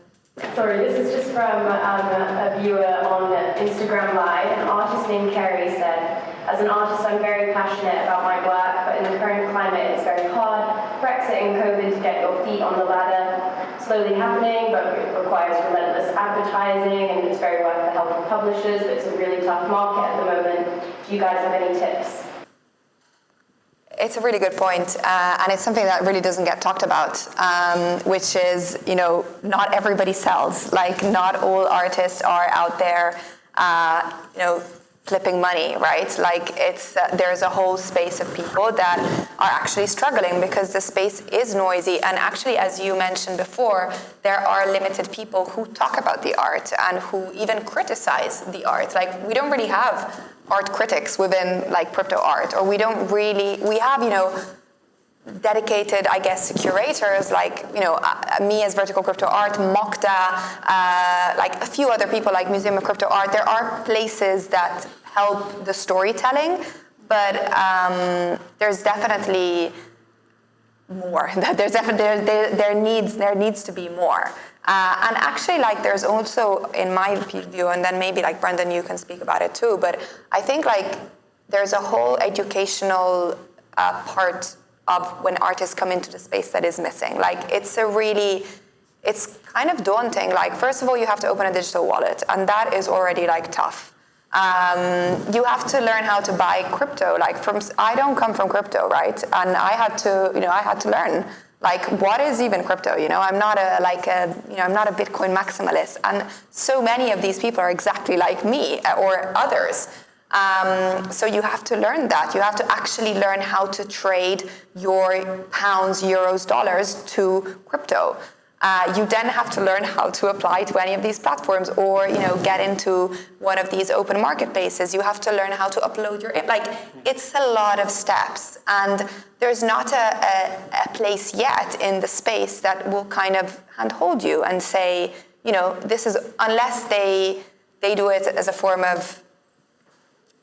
Sorry, this is just from a viewer on Instagram Live. An artist named Kerry said, "As an artist, I'm very passionate about my work, but in the current climate, it's very hard. Brexit and COVID to get your feet on the ladder. Slowly happening, but it requires relentless advertising, and it's very worth the help of publishers, but it's a really tough market at the moment. Do you guys have any tips?" It's a really good point, and it's something that really doesn't get talked about, which is, not everybody sells. Like, not all artists are out there, flipping money, right? Like there's a whole space of people that are actually struggling because the space is noisy. And actually, as you mentioned before, there are limited people who talk about the art and who even criticize the art. Like we don't really have art critics within like crypto art, or we have, dedicated, I guess, curators like, me as Vertical CryptoArt, Mokta, like a few other people like Museum of Crypto Art. There are places that help the storytelling, but there's definitely more. There needs to be more. And actually, like, there's also, in my view, and then maybe like Brendan, you can speak about it too, but I think like there's a whole educational part of when artists come into the space that is missing. Like it's kind of daunting. Like first of all, you have to open a digital wallet, and that is already like tough. You have to learn how to buy crypto. Like I don't come from crypto, right? And I had to learn like what is even crypto. I'm not a Bitcoin maximalist, and so many of these people are exactly like me or others. So you have to learn that. You have to actually learn how to trade your pounds, euros, dollars to crypto. You then have to learn how to apply to any of these platforms, or get into one of these open marketplaces. You have to learn how to upload your it's a lot of steps, and there's not a place yet in the space that will kind of handhold you and say, this is, unless they do it as a form of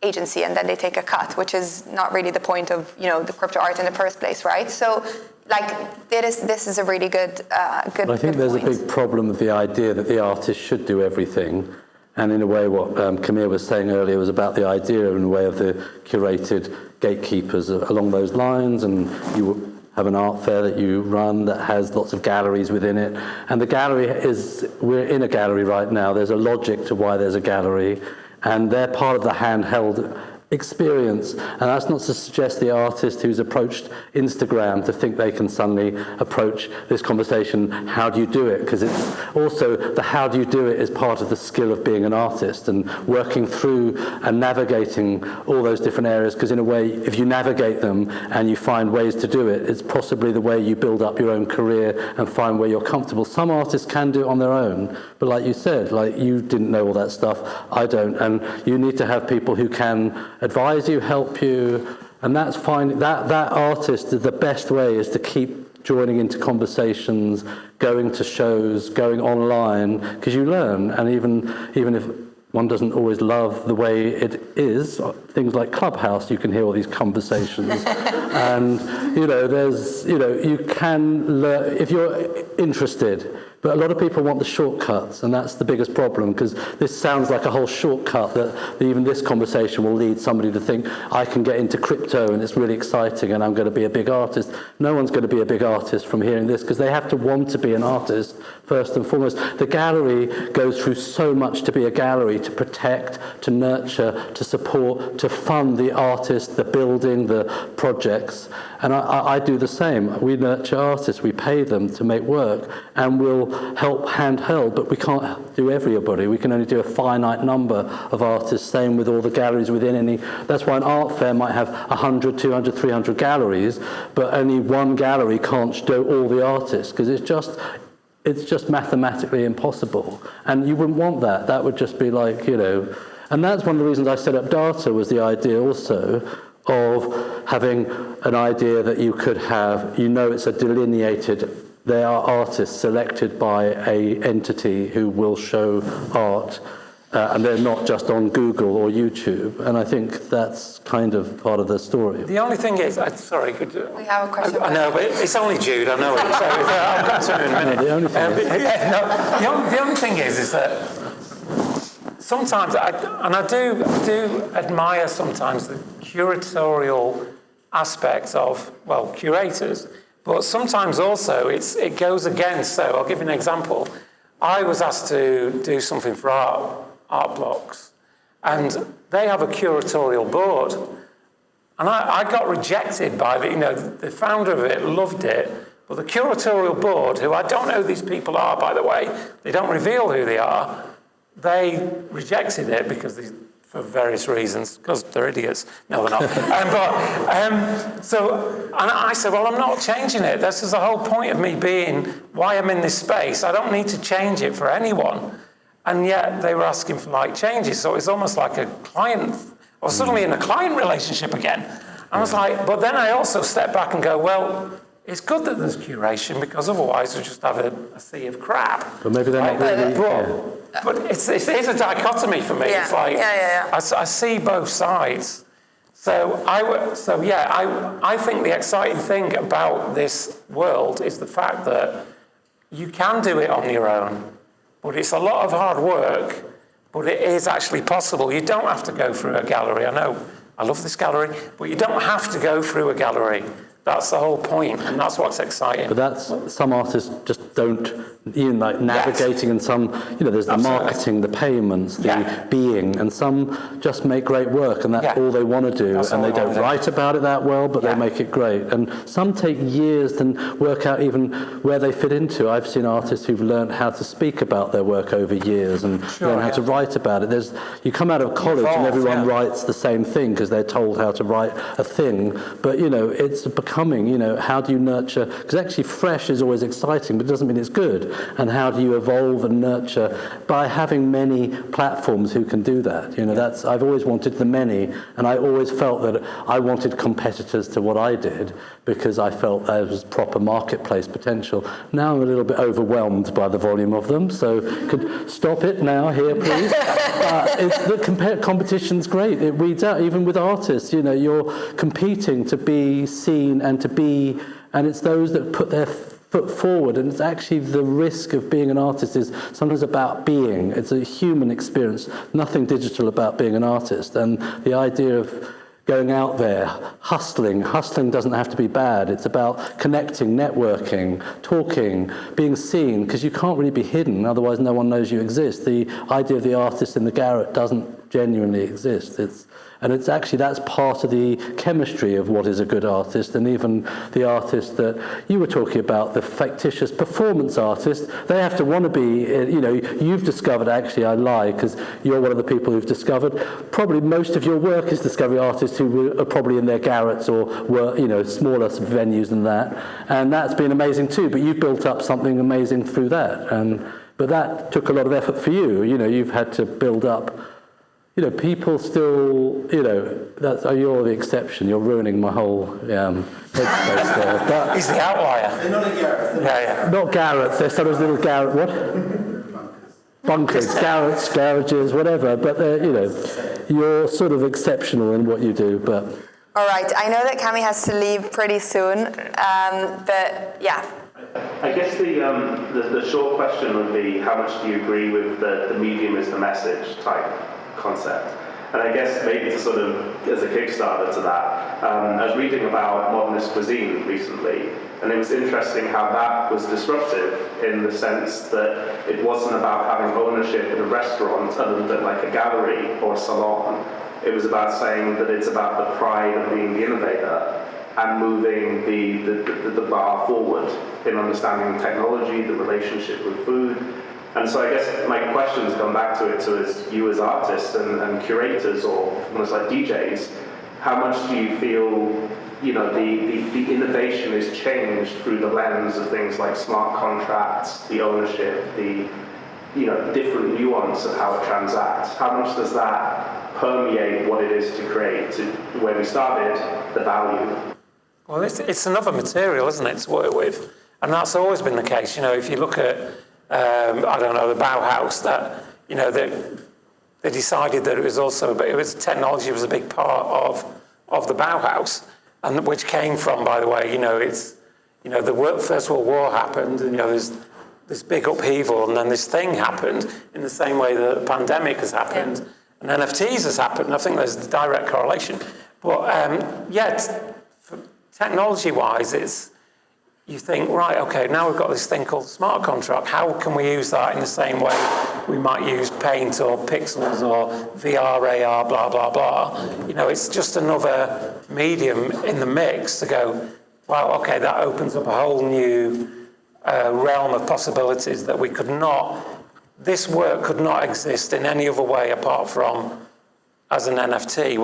agency and then they take a cut, which is not really the point of the crypto art in the first place, right? So like this is a really good But I think there's a big problem with the idea that the artist should do everything, and in a way what Camille was saying earlier was about the idea in a way of the curated gatekeepers along those lines. And you have an art fair that you run that has lots of galleries within it, and the gallery we're in a gallery right now. There's a logic to why there's a gallery, and they're part of the handheld experience. And that's not to suggest the artist who's approached Instagram to think they can suddenly approach this conversation, how do you do it? Because it's also the how do you do it is part of the skill of being an artist and working through and navigating all those different areas. Because in a way, if you navigate them and you find ways to do it, it's possibly the way you build up your own career and find where you're comfortable. Some artists can do it on their own, but like you said, like you didn't know all that stuff, I don't, and you need to have people who can advise you, help you, and that's fine. That artist, the best way is to keep joining into conversations, going to shows, going online, because you learn. And even if one doesn't always love the way it is, things like Clubhouse, you can hear all these conversations, and you can learn if you're interested. But a lot of people want the shortcuts, and that's the biggest problem, because this sounds like a whole shortcut that even this conversation will lead somebody to think, I can get into crypto and it's really exciting and I'm going to be a big artist. No one's going to be a big artist from hearing this, because they have to want to be an artist first and foremost. The gallery goes through so much to be a gallery, to protect, to nurture, to support, to fund the artist, the building, the projects. And I do the same. We nurture artists, we pay them to make work, and we'll help handheld, but we can't do everybody. We can only do a finite number of artists, same with all the galleries within any. That's why an art fair might have 100, 200, 300 galleries, but only one gallery can't show all the artists, because it's just mathematically impossible. And you wouldn't want that. That would just be like, and that's one of the reasons I set up Data, was the idea also of having an idea that you could have, it's a delineated, they are artists selected by a entity who will show art, and they're not just on Google or YouTube. And I think that's kind of part of the story. The only thing is, sorry, we have a question. I know, but it's only Jude, I know it. So I'll come to it in a minute. The only thing is that sometimes, I do admire sometimes the curatorial aspects of, curators, but sometimes also it goes against. So I'll give you an example. I was asked to do something for art blocks, and they have a curatorial board, and I got rejected by the founder of it loved it, but the curatorial board, who I don't know who these people are, by the way, they don't reveal who they are, they rejected it because they for various reasons, because they're idiots. No, they're not. And I said, well, I'm not changing it. This is the whole point of me being why I'm in this space. I don't need to change it for anyone. And yet they were asking for like changes. So it's almost like a client, I was suddenly in a client relationship again. I was like, but then I also step back and go, well, it's good that there's curation, because otherwise we just have a sea of crap. But maybe they're not really... But it's a dichotomy for me. Yeah. It's like, I see both sides. So I think the exciting thing about this world is the fact that you can do it on your own, but it's a lot of hard work, but it is actually possible. You don't have to go through a gallery. I know, I love this gallery, but you don't have to go through a gallery. That's the whole point, and that's what's exciting. But that's, some artists just don't, even like navigating, and some, there's the marketing, the payments, the being, and some just make great work, and that's all they want to do, and they don't write about it that well, but they make it great. And some take years to work out even where they fit into. I've seen artists who've learned how to speak about their work over years and learn how to write about it. You come out of college and everyone writes the same thing because they're told how to write a thing, but it's becoming, how do you nurture, because actually fresh is always exciting, but it doesn't mean it's good. And how do you evolve and nurture by having many platforms who can do that? That's, I've always wanted the many, and I always felt that I wanted competitors to what I did, because I felt there was proper marketplace potential. Now I'm a little bit overwhelmed by the volume of them, so could stop it now here, please. The competition's great. It weeds out, even with artists. You're competing to be seen and to be, and it's those that put their foot forward, and it's actually the risk of being an artist is sometimes about being. It's a human experience, nothing digital about being an artist. And the idea of going out there, hustling doesn't have to be bad. It's about connecting, networking, talking, being seen, because you can't really be hidden, otherwise no one knows you exist. The idea of the artist in the garret doesn't genuinely exist. And it's actually, that's part of the chemistry of what is a good artist. And even the artist that you were talking about, the fictitious performance artist, they have to want to be, you've discovered, actually, I lie, because you're one of the people who've discovered, probably most of your work is discovering artists who are probably in their garrets or were, smaller venues than that. And that's been amazing too, but you've built up something amazing through that. But that took a lot of effort for you. You've had to build up. People still, you're the exception. You're ruining my whole headspace there. But he's the outlier. They're not in garrets. Not garrets. They're sometimes little garret. What? Bunkers, garrets, garages, whatever. But you're sort of exceptional in what you do. But all right. I know that Cami has to leave pretty soon. But yeah. I guess the short question would be, how much do you agree with the medium is the message type concept? And I guess maybe to sort of, as a Kickstarter to that, I was reading about modernist cuisine recently, and it was interesting how that was disruptive in the sense that it wasn't about having ownership in a restaurant other than like a gallery or a salon. It was about saying that it's about the pride of being the innovator and moving the bar forward in understanding technology, the relationship with food. And so I guess my questions come back to it, so as you as artists and curators or almost like DJs, how much do you feel, the innovation is changed through the lens of things like smart contracts, the ownership, the, different nuance of how it transacts? How much does that permeate what it is to create, to where we started, the value? Well, it's another material, isn't it, to work with? And that's always been the case. If you look at, the Bauhaus, that, they decided that it was also, but technology was a big part of the Bauhaus, and which came from, by the way, the First World War happened, and, there's this big upheaval, and then this thing happened in the same way that the pandemic has happened, and NFTs has happened. I think there's a direct correlation. But, technology-wise, you think, right, okay, now we've got this thing called smart contract. How can we use that in the same way we might use Paint or Pixels or VR, AR, blah, blah, blah? It's just another medium in the mix to go, well, okay, that opens up a whole new realm of possibilities that this work could not exist in any other way apart from as an NFT.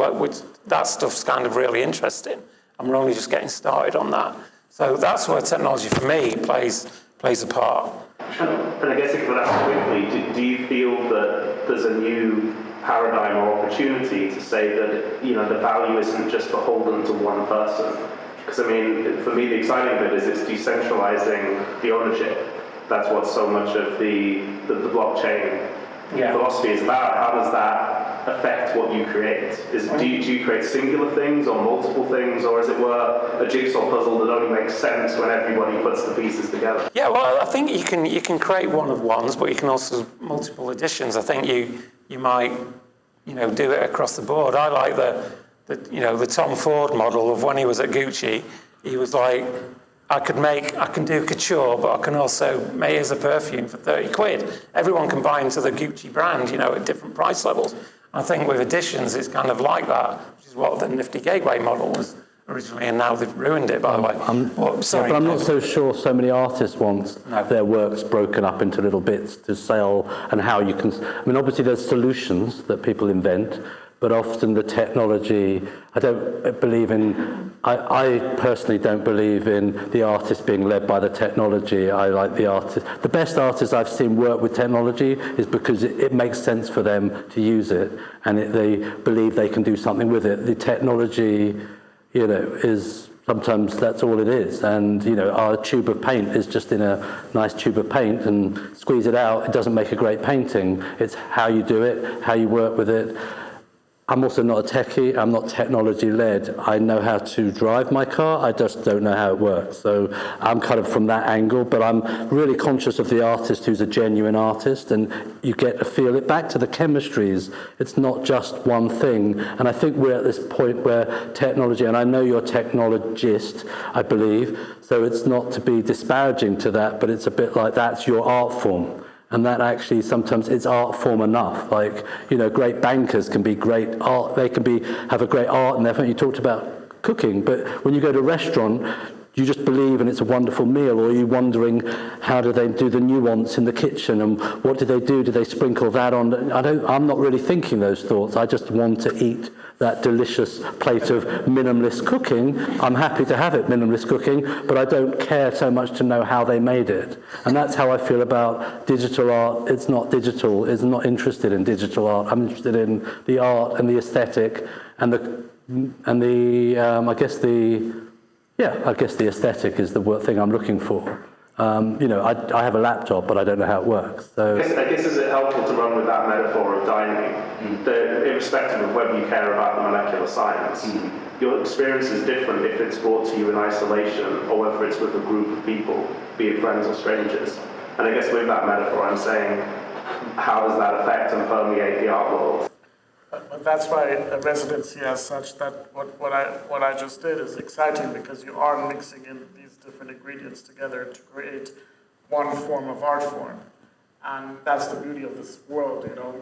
That stuff's kind of really interesting, and we're only just getting started on that. So that's where technology for me plays a part. And I guess if I could ask quickly, do you feel that there's a new paradigm or opportunity to say that, you know, the value isn't just beholden to one person? Because I mean, for me, the exciting bit is it's decentralizing the ownership. That's what so much of the blockchain philosophy is about. How does that affect what you create? Do you create singular things or multiple things, or as it were, a jigsaw puzzle that only makes sense when everybody puts the pieces together? Yeah, well, I think you can create one of ones, but you can also multiple editions. I think you might, you know, do it across the board. I like the Tom Ford model of when he was at Gucci. He was like, I can do couture, but I can also make as a perfume for 30 quid. Everyone can buy into the Gucci brand, you know, at different price levels. I think with editions, it's kind of like that, which is what the Nifty Gateway model was originally, and now they've ruined it, by the way. But I'm not so sure so many artists want their works broken up into little bits to sell, and how you can... I mean, obviously there's solutions that people invent, but often the technology, I personally don't believe in the artist being led by the technology. I like the artist. The best artists I've seen work with technology is because it makes sense for them to use it, and they believe they can do something with it. The technology, you know, is sometimes that's all it is. And, you know, our tube of paint is just in a nice tube of paint, and squeeze it out, it doesn't make a great painting. It's how you do it, how you work with it. I'm also not a techie, I'm not technology-led. I know how to drive my car, I just don't know how it works. So I'm kind of from that angle, but I'm really conscious of the artist who's a genuine artist, and you get to feel it back to the chemistries. It's not just one thing. And I think we're at this point where technology, and I know you're a technologist, I believe, so it's not to be disparaging to that, but it's a bit like that's your art form. And that actually sometimes is art form enough. Like, you know, great bankers can be great art. They can have a great art in their phone. You talked about cooking, but when you go to a restaurant, you just believe and it's a wonderful meal, or are you wondering how do they do the nuance in the kitchen, and what do they do? Do they sprinkle that on? I'm not really thinking those thoughts. I just want to eat that delicious plate of minimalist cooking. I'm happy to have it, minimalist cooking, but I don't care so much to know how they made it. And that's how I feel about digital art. It's not digital. It's not interested in digital art. I'm interested in the art and the aesthetic and I guess the aesthetic is the thing I'm looking for. You know, I have a laptop, but I don't know how it works. So I guess is it helpful to run with that metaphor of dining, that irrespective of whether you care about the molecular science, your experience is different if it's brought to you in isolation or whether it's with a group of people, be it friends or strangers. And I guess with that metaphor, I'm saying, how does that affect and permeate the art world? But that's why a residency as such, that what I just did is exciting, because you are mixing in these different ingredients together to create one form of art form. And that's the beauty of this world, you know.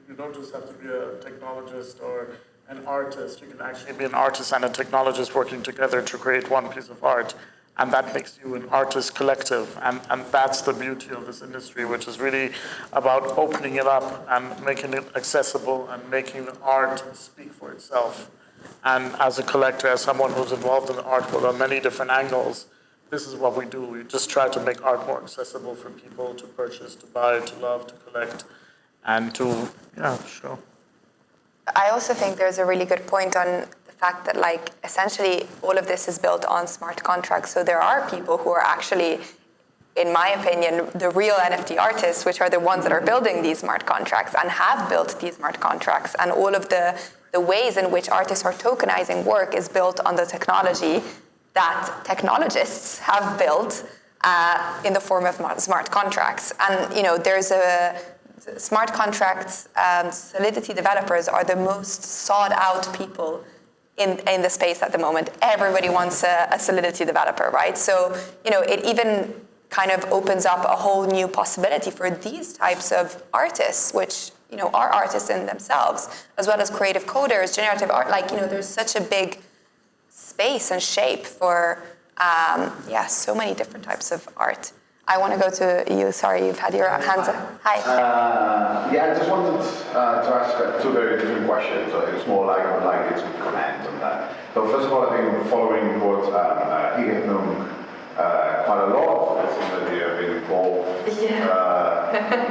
You don't just have to be a technologist or an artist. You can actually be an artist and a technologist working together to create one piece of art. And that makes you an artist collective. And that's the beauty of this industry, which is really about opening it up and making it accessible and making the art speak for itself. And as a collector, as someone who's involved in the art world on many different angles, this is what we do. We just try to make art more accessible for people to purchase, to buy, to love, to collect, and to, show. I also think there's a really good point on the fact that, like, essentially all of this is built on smart contracts. So there are people who are actually, in my opinion, the real NFT artists, which are the ones that are building these smart contracts and have built these smart contracts. And all of the ways in which artists are tokenizing work is built on the technology that technologists have built in the form of smart contracts. And, you know, there's a smart contracts, Solidity developers are the most sought out people in the space at the moment. Everybody wants a Solidity developer, right? So, you know, it even kind of opens up a whole new possibility for these types of artists, which, you know, are artists in themselves, as well as creative coders, generative art. Like, you know, there's such a big space and shape for, so many different types of art. I want to go to you. Sorry, you've had your hands up. Hi. I just wanted to ask two very different questions. It's more like I would like you to comment on that. So first of all, I think following what Higet Nung quite a lot, I think that you have been involved in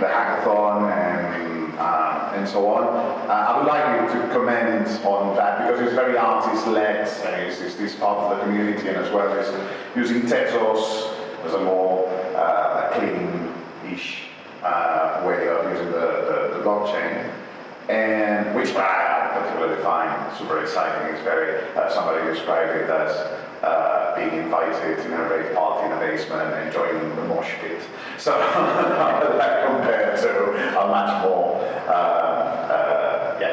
the hackathon and so on. I would like you to comment on that because it's very artist-led and it's this part of the community, and as well as using Tezos as a more clean-ish way of using the blockchain, and which I particularly find super exciting. It's very, somebody described it as being invited in a rave party in a basement and joining the mosh pit. So that compared to a much more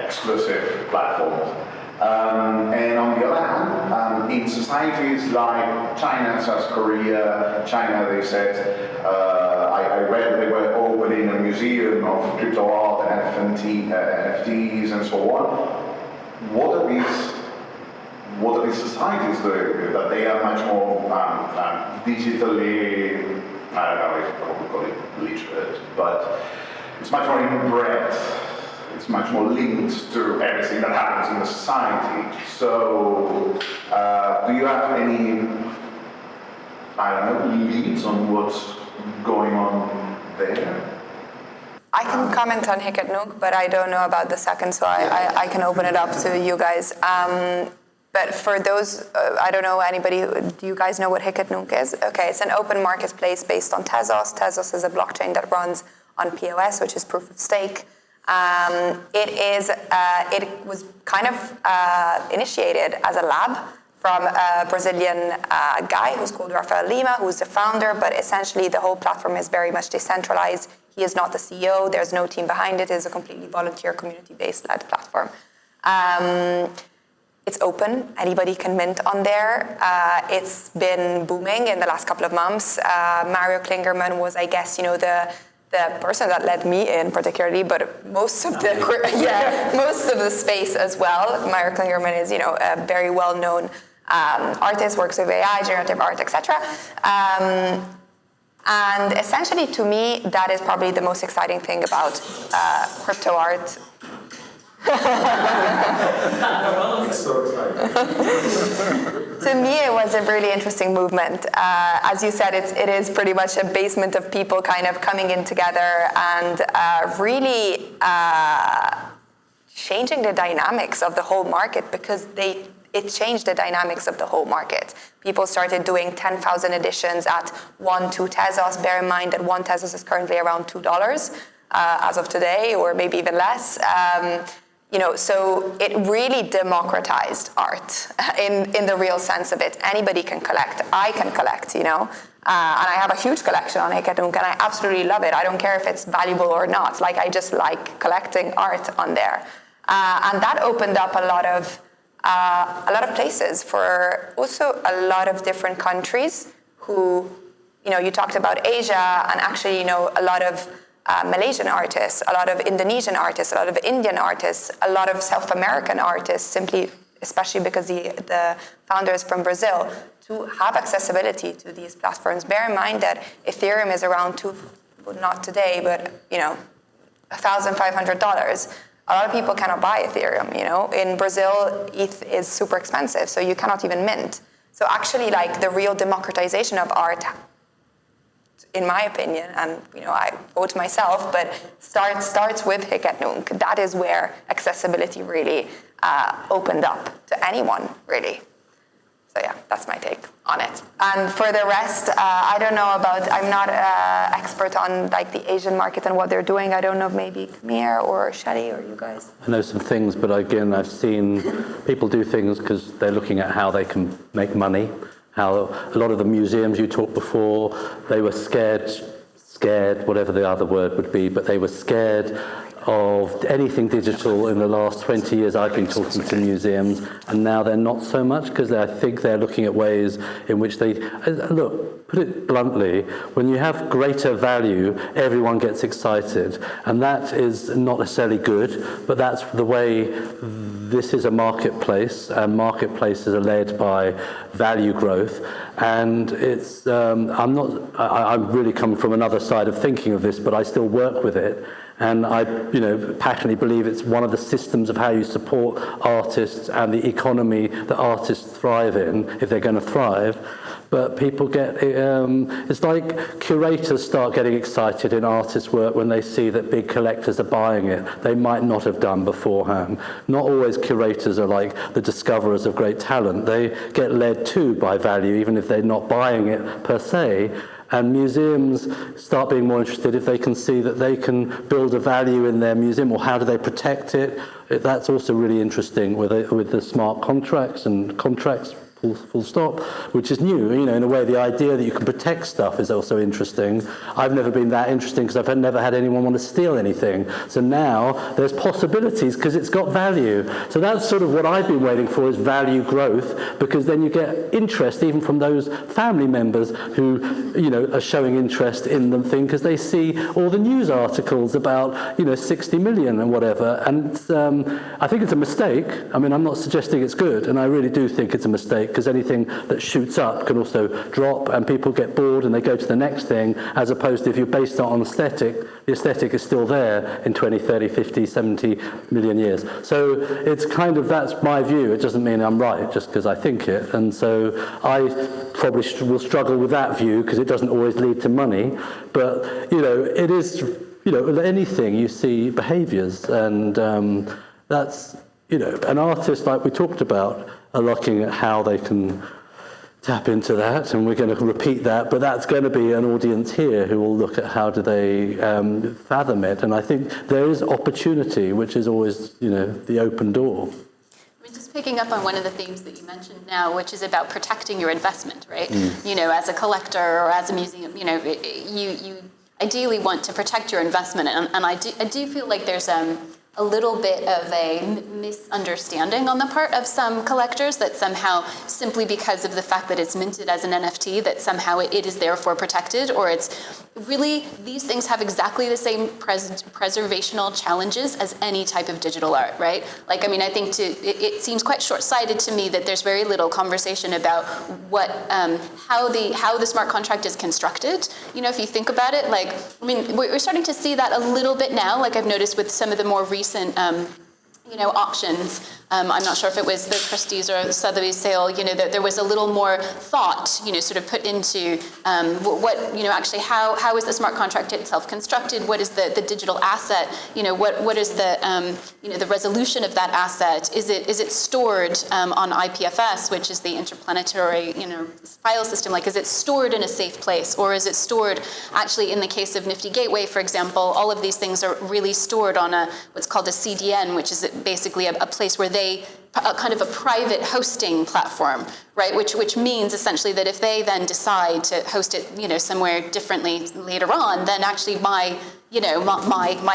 exclusive platforms. And on the other hand, in societies like China, South Korea, China, they said, I read they were opening a museum of crypto art and NFTs and so on. What are these societies doing? That they are much more digitally, I don't know if I would call it literate, but it's much more inbred. It's much more linked to everything that happens in the society. So, do you have any, I don't know, leads on what's going on there? I can comment on Higet Nung, but I don't know about the second, so I can open it up to you guys. But for those, I don't know anybody, do you guys know what Higet Nung is? Okay, it's an open marketplace based on Tezos. Tezos is a blockchain that runs on POS, which is proof of stake. It was kind of initiated as a lab from a Brazilian guy who's called Rafael Lima, who's the founder, but essentially the whole platform is very much decentralized. He is not the CEO, there's no team behind it, it's a completely volunteer, community-based led platform. It's open, anybody can mint on there. It's been booming in the last couple of months. Mario Klingerman was, I guess, the person that led me in particularly, but most of the space as well. Mario Klingerman is, a very well-known artist, works with AI, generative art, etc. And essentially, to me, that is probably the most exciting thing about crypto art. To me, it was a really interesting movement. As you said, it is pretty much a basement of people kind of coming in together and really changing the dynamics of the whole market, because it changed the dynamics of the whole market. People started doing 10,000 editions at 1-2 Tezos. Bear in mind that 1 Tezos is currently around $2 as of today, or maybe even less. So it really democratized art in the real sense of it. Anybody can collect. I can collect, and I have a huge collection on Higet Nung, and I absolutely love it. I don't care if it's valuable or not. I just like collecting art on there. And that opened up a lot of places for also a lot of different countries who, you talked about Asia, and actually, a lot of Malaysian artists, a lot of Indonesian artists, a lot of Indian artists, a lot of South American artists, especially because the founder is from Brazil, to have accessibility to these platforms. Bear in mind that Ethereum is around not today, but $1,500. A lot of people cannot buy Ethereum, In Brazil, ETH is super expensive, so you cannot even mint. So actually, the real democratization of art, in my opinion, and I vote myself, but starts with Higet Nung. That is where accessibility really opened up to anyone, really. So yeah, that's my take on it. And for the rest, I don't know I'm not an expert on the Asian market and what they're doing. I don't know, maybe Kamir or Shelley or you guys. I know some things, but again, I've seen people do things because they're looking at how they can make money. How a lot of the museums you talked before, they were scared, whatever the other word would be, but they were scared of anything digital. In the last 20 years, I've been talking to museums, and now they're not so much, because I think they're looking at ways in which they, look, put it bluntly, when you have greater value, everyone gets excited, and that is not necessarily good, but that's the way this is a marketplace, and marketplaces are led by value growth. And it's, I'm really coming from another side of thinking of this, but I still work with it. And I, passionately believe it's one of the systems of how you support artists and the economy that artists thrive in, if they're going to thrive. But people get, it's like curators start getting excited in artists' work when they see that big collectors are buying it. They might not have done beforehand. Not always curators are like the discoverers of great talent. They get led too by value, even if they're not buying it per se. And museums start being more interested if they can see that they can build a value in their museum, or how do they protect it. That's also really interesting with the smart contracts and contracts, full stop, which is new. In a way, the idea that you can protect stuff is also interesting. I've never been that interesting because I've never had anyone want to steal anything. So now there's possibilities because it's got value. So that's sort of what I've been waiting for, is value growth, because then you get interest even from those family members who, are showing interest in the thing because they see all the news articles about, 60 million and whatever. And I think it's a mistake. I mean, I'm not suggesting it's good, and I really do think it's a mistake, because anything that shoots up can also drop, and people get bored and they go to the next thing, as opposed to if you're based on aesthetic, the aesthetic is still there in 20, 30, 50, 70 million years. So it's kind of, that's my view. It doesn't mean I'm right just because I think it. And so I probably will struggle with that view because it doesn't always lead to money. But, it is, anything you see behaviors, and that's, an artist, like we talked about, are looking at how they can tap into that, and we're going to repeat that, but that's going to be an audience here who will look at how do they fathom it. And I think there is opportunity, which is always, the open door. Just picking up on one of the themes that you mentioned now, which is about protecting your investment, right? As a collector or as a museum, you ideally want to protect your investment, and I do feel like there's a little bit of a misunderstanding on the part of some collectors that somehow, simply because of the fact that it's minted as an NFT, that somehow it is therefore protected, or it's really, these things have exactly the same preservational challenges as any type of digital art, right? Like, I mean, I think it seems quite short-sighted to me that there's very little conversation about what, how the smart contract is constructed. If you think about it, like, I mean, we're starting to see that a little bit now. Like, I've noticed with some of the more recent auctions. I'm not sure if it was the Christie's or Sotheby's sale, that there was a little more thought, sort of put into what, actually how is the smart contract itself constructed? What is the digital asset? What is the, the resolution of that asset? Is it stored on IPFS, which is the interplanetary, file system? Like, is it stored in a safe place, or is it stored actually, in the case of Nifty Gateway, for example, all of these things are really stored on what's called a CDN, which is basically a place where kind of a private hosting platform, right? Which means essentially that if they then decide to host it, somewhere differently later on, then actually my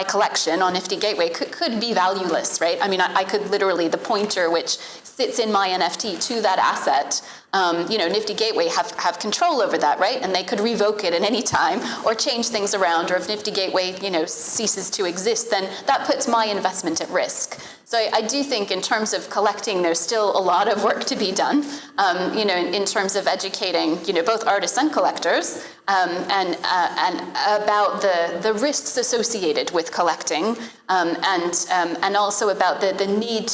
collection on Nifty Gateway could be valueless, right? I mean, I could literally, the pointer which sits in my NFT to that asset, Nifty Gateway have control over that, right? And they could revoke it at any time or change things around, or if Nifty Gateway, ceases to exist, then that puts my investment at risk. So I do think in terms of collecting, there's still a lot of work to be done, in terms of educating, both artists and collectors, and about the risks associated with collecting, and also about the need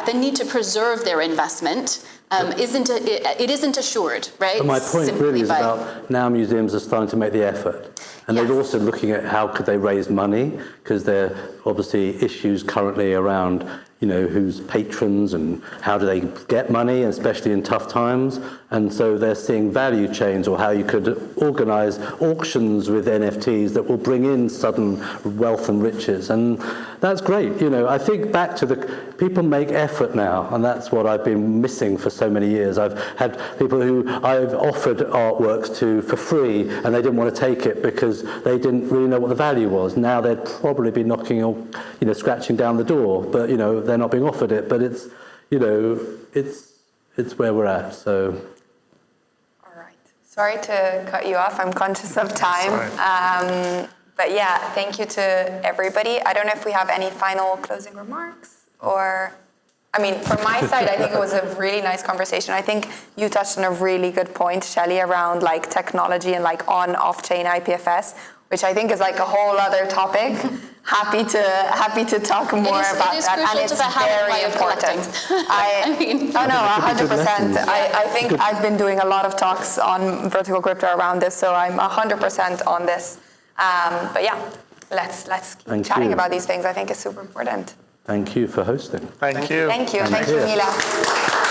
the need to preserve their investment. It isn't assured, right? But my point really is about now museums are starting to make the effort. And they're also looking at how could they raise money, because there are obviously issues currently around, who's patrons and how do they get money, especially in tough times. And so they're seeing value chains, or how you could organize auctions with NFTs that will bring in sudden wealth and riches. And that's great. I think back to people make effort now, and that's what I've been missing for so many years. I've had people who I've offered artworks to for free, and they didn't want to take it because they didn't really know what the value was. Now they'd probably be knocking or, scratching down the door, but, they're not being offered it. But it's, it's where we're at, so. All right. Sorry to cut you off. I'm conscious of time. But yeah, thank you to everybody. I don't know if we have any final closing remarks or, I mean, from my side, I think it was a really nice conversation. I think you touched on a really good point, Shelley, around like technology and like on/off-chain IPFS, which I think is like a whole other topic. Happy to talk more about that, and it's very important. Oh no, 100%. I think I've been doing a lot of talks on vertical crypto around this, so I'm 100% on this. But yeah, let's keep chatting about these things. I think it's super important. Thank you for hosting. Thank you. Thank you, Mila.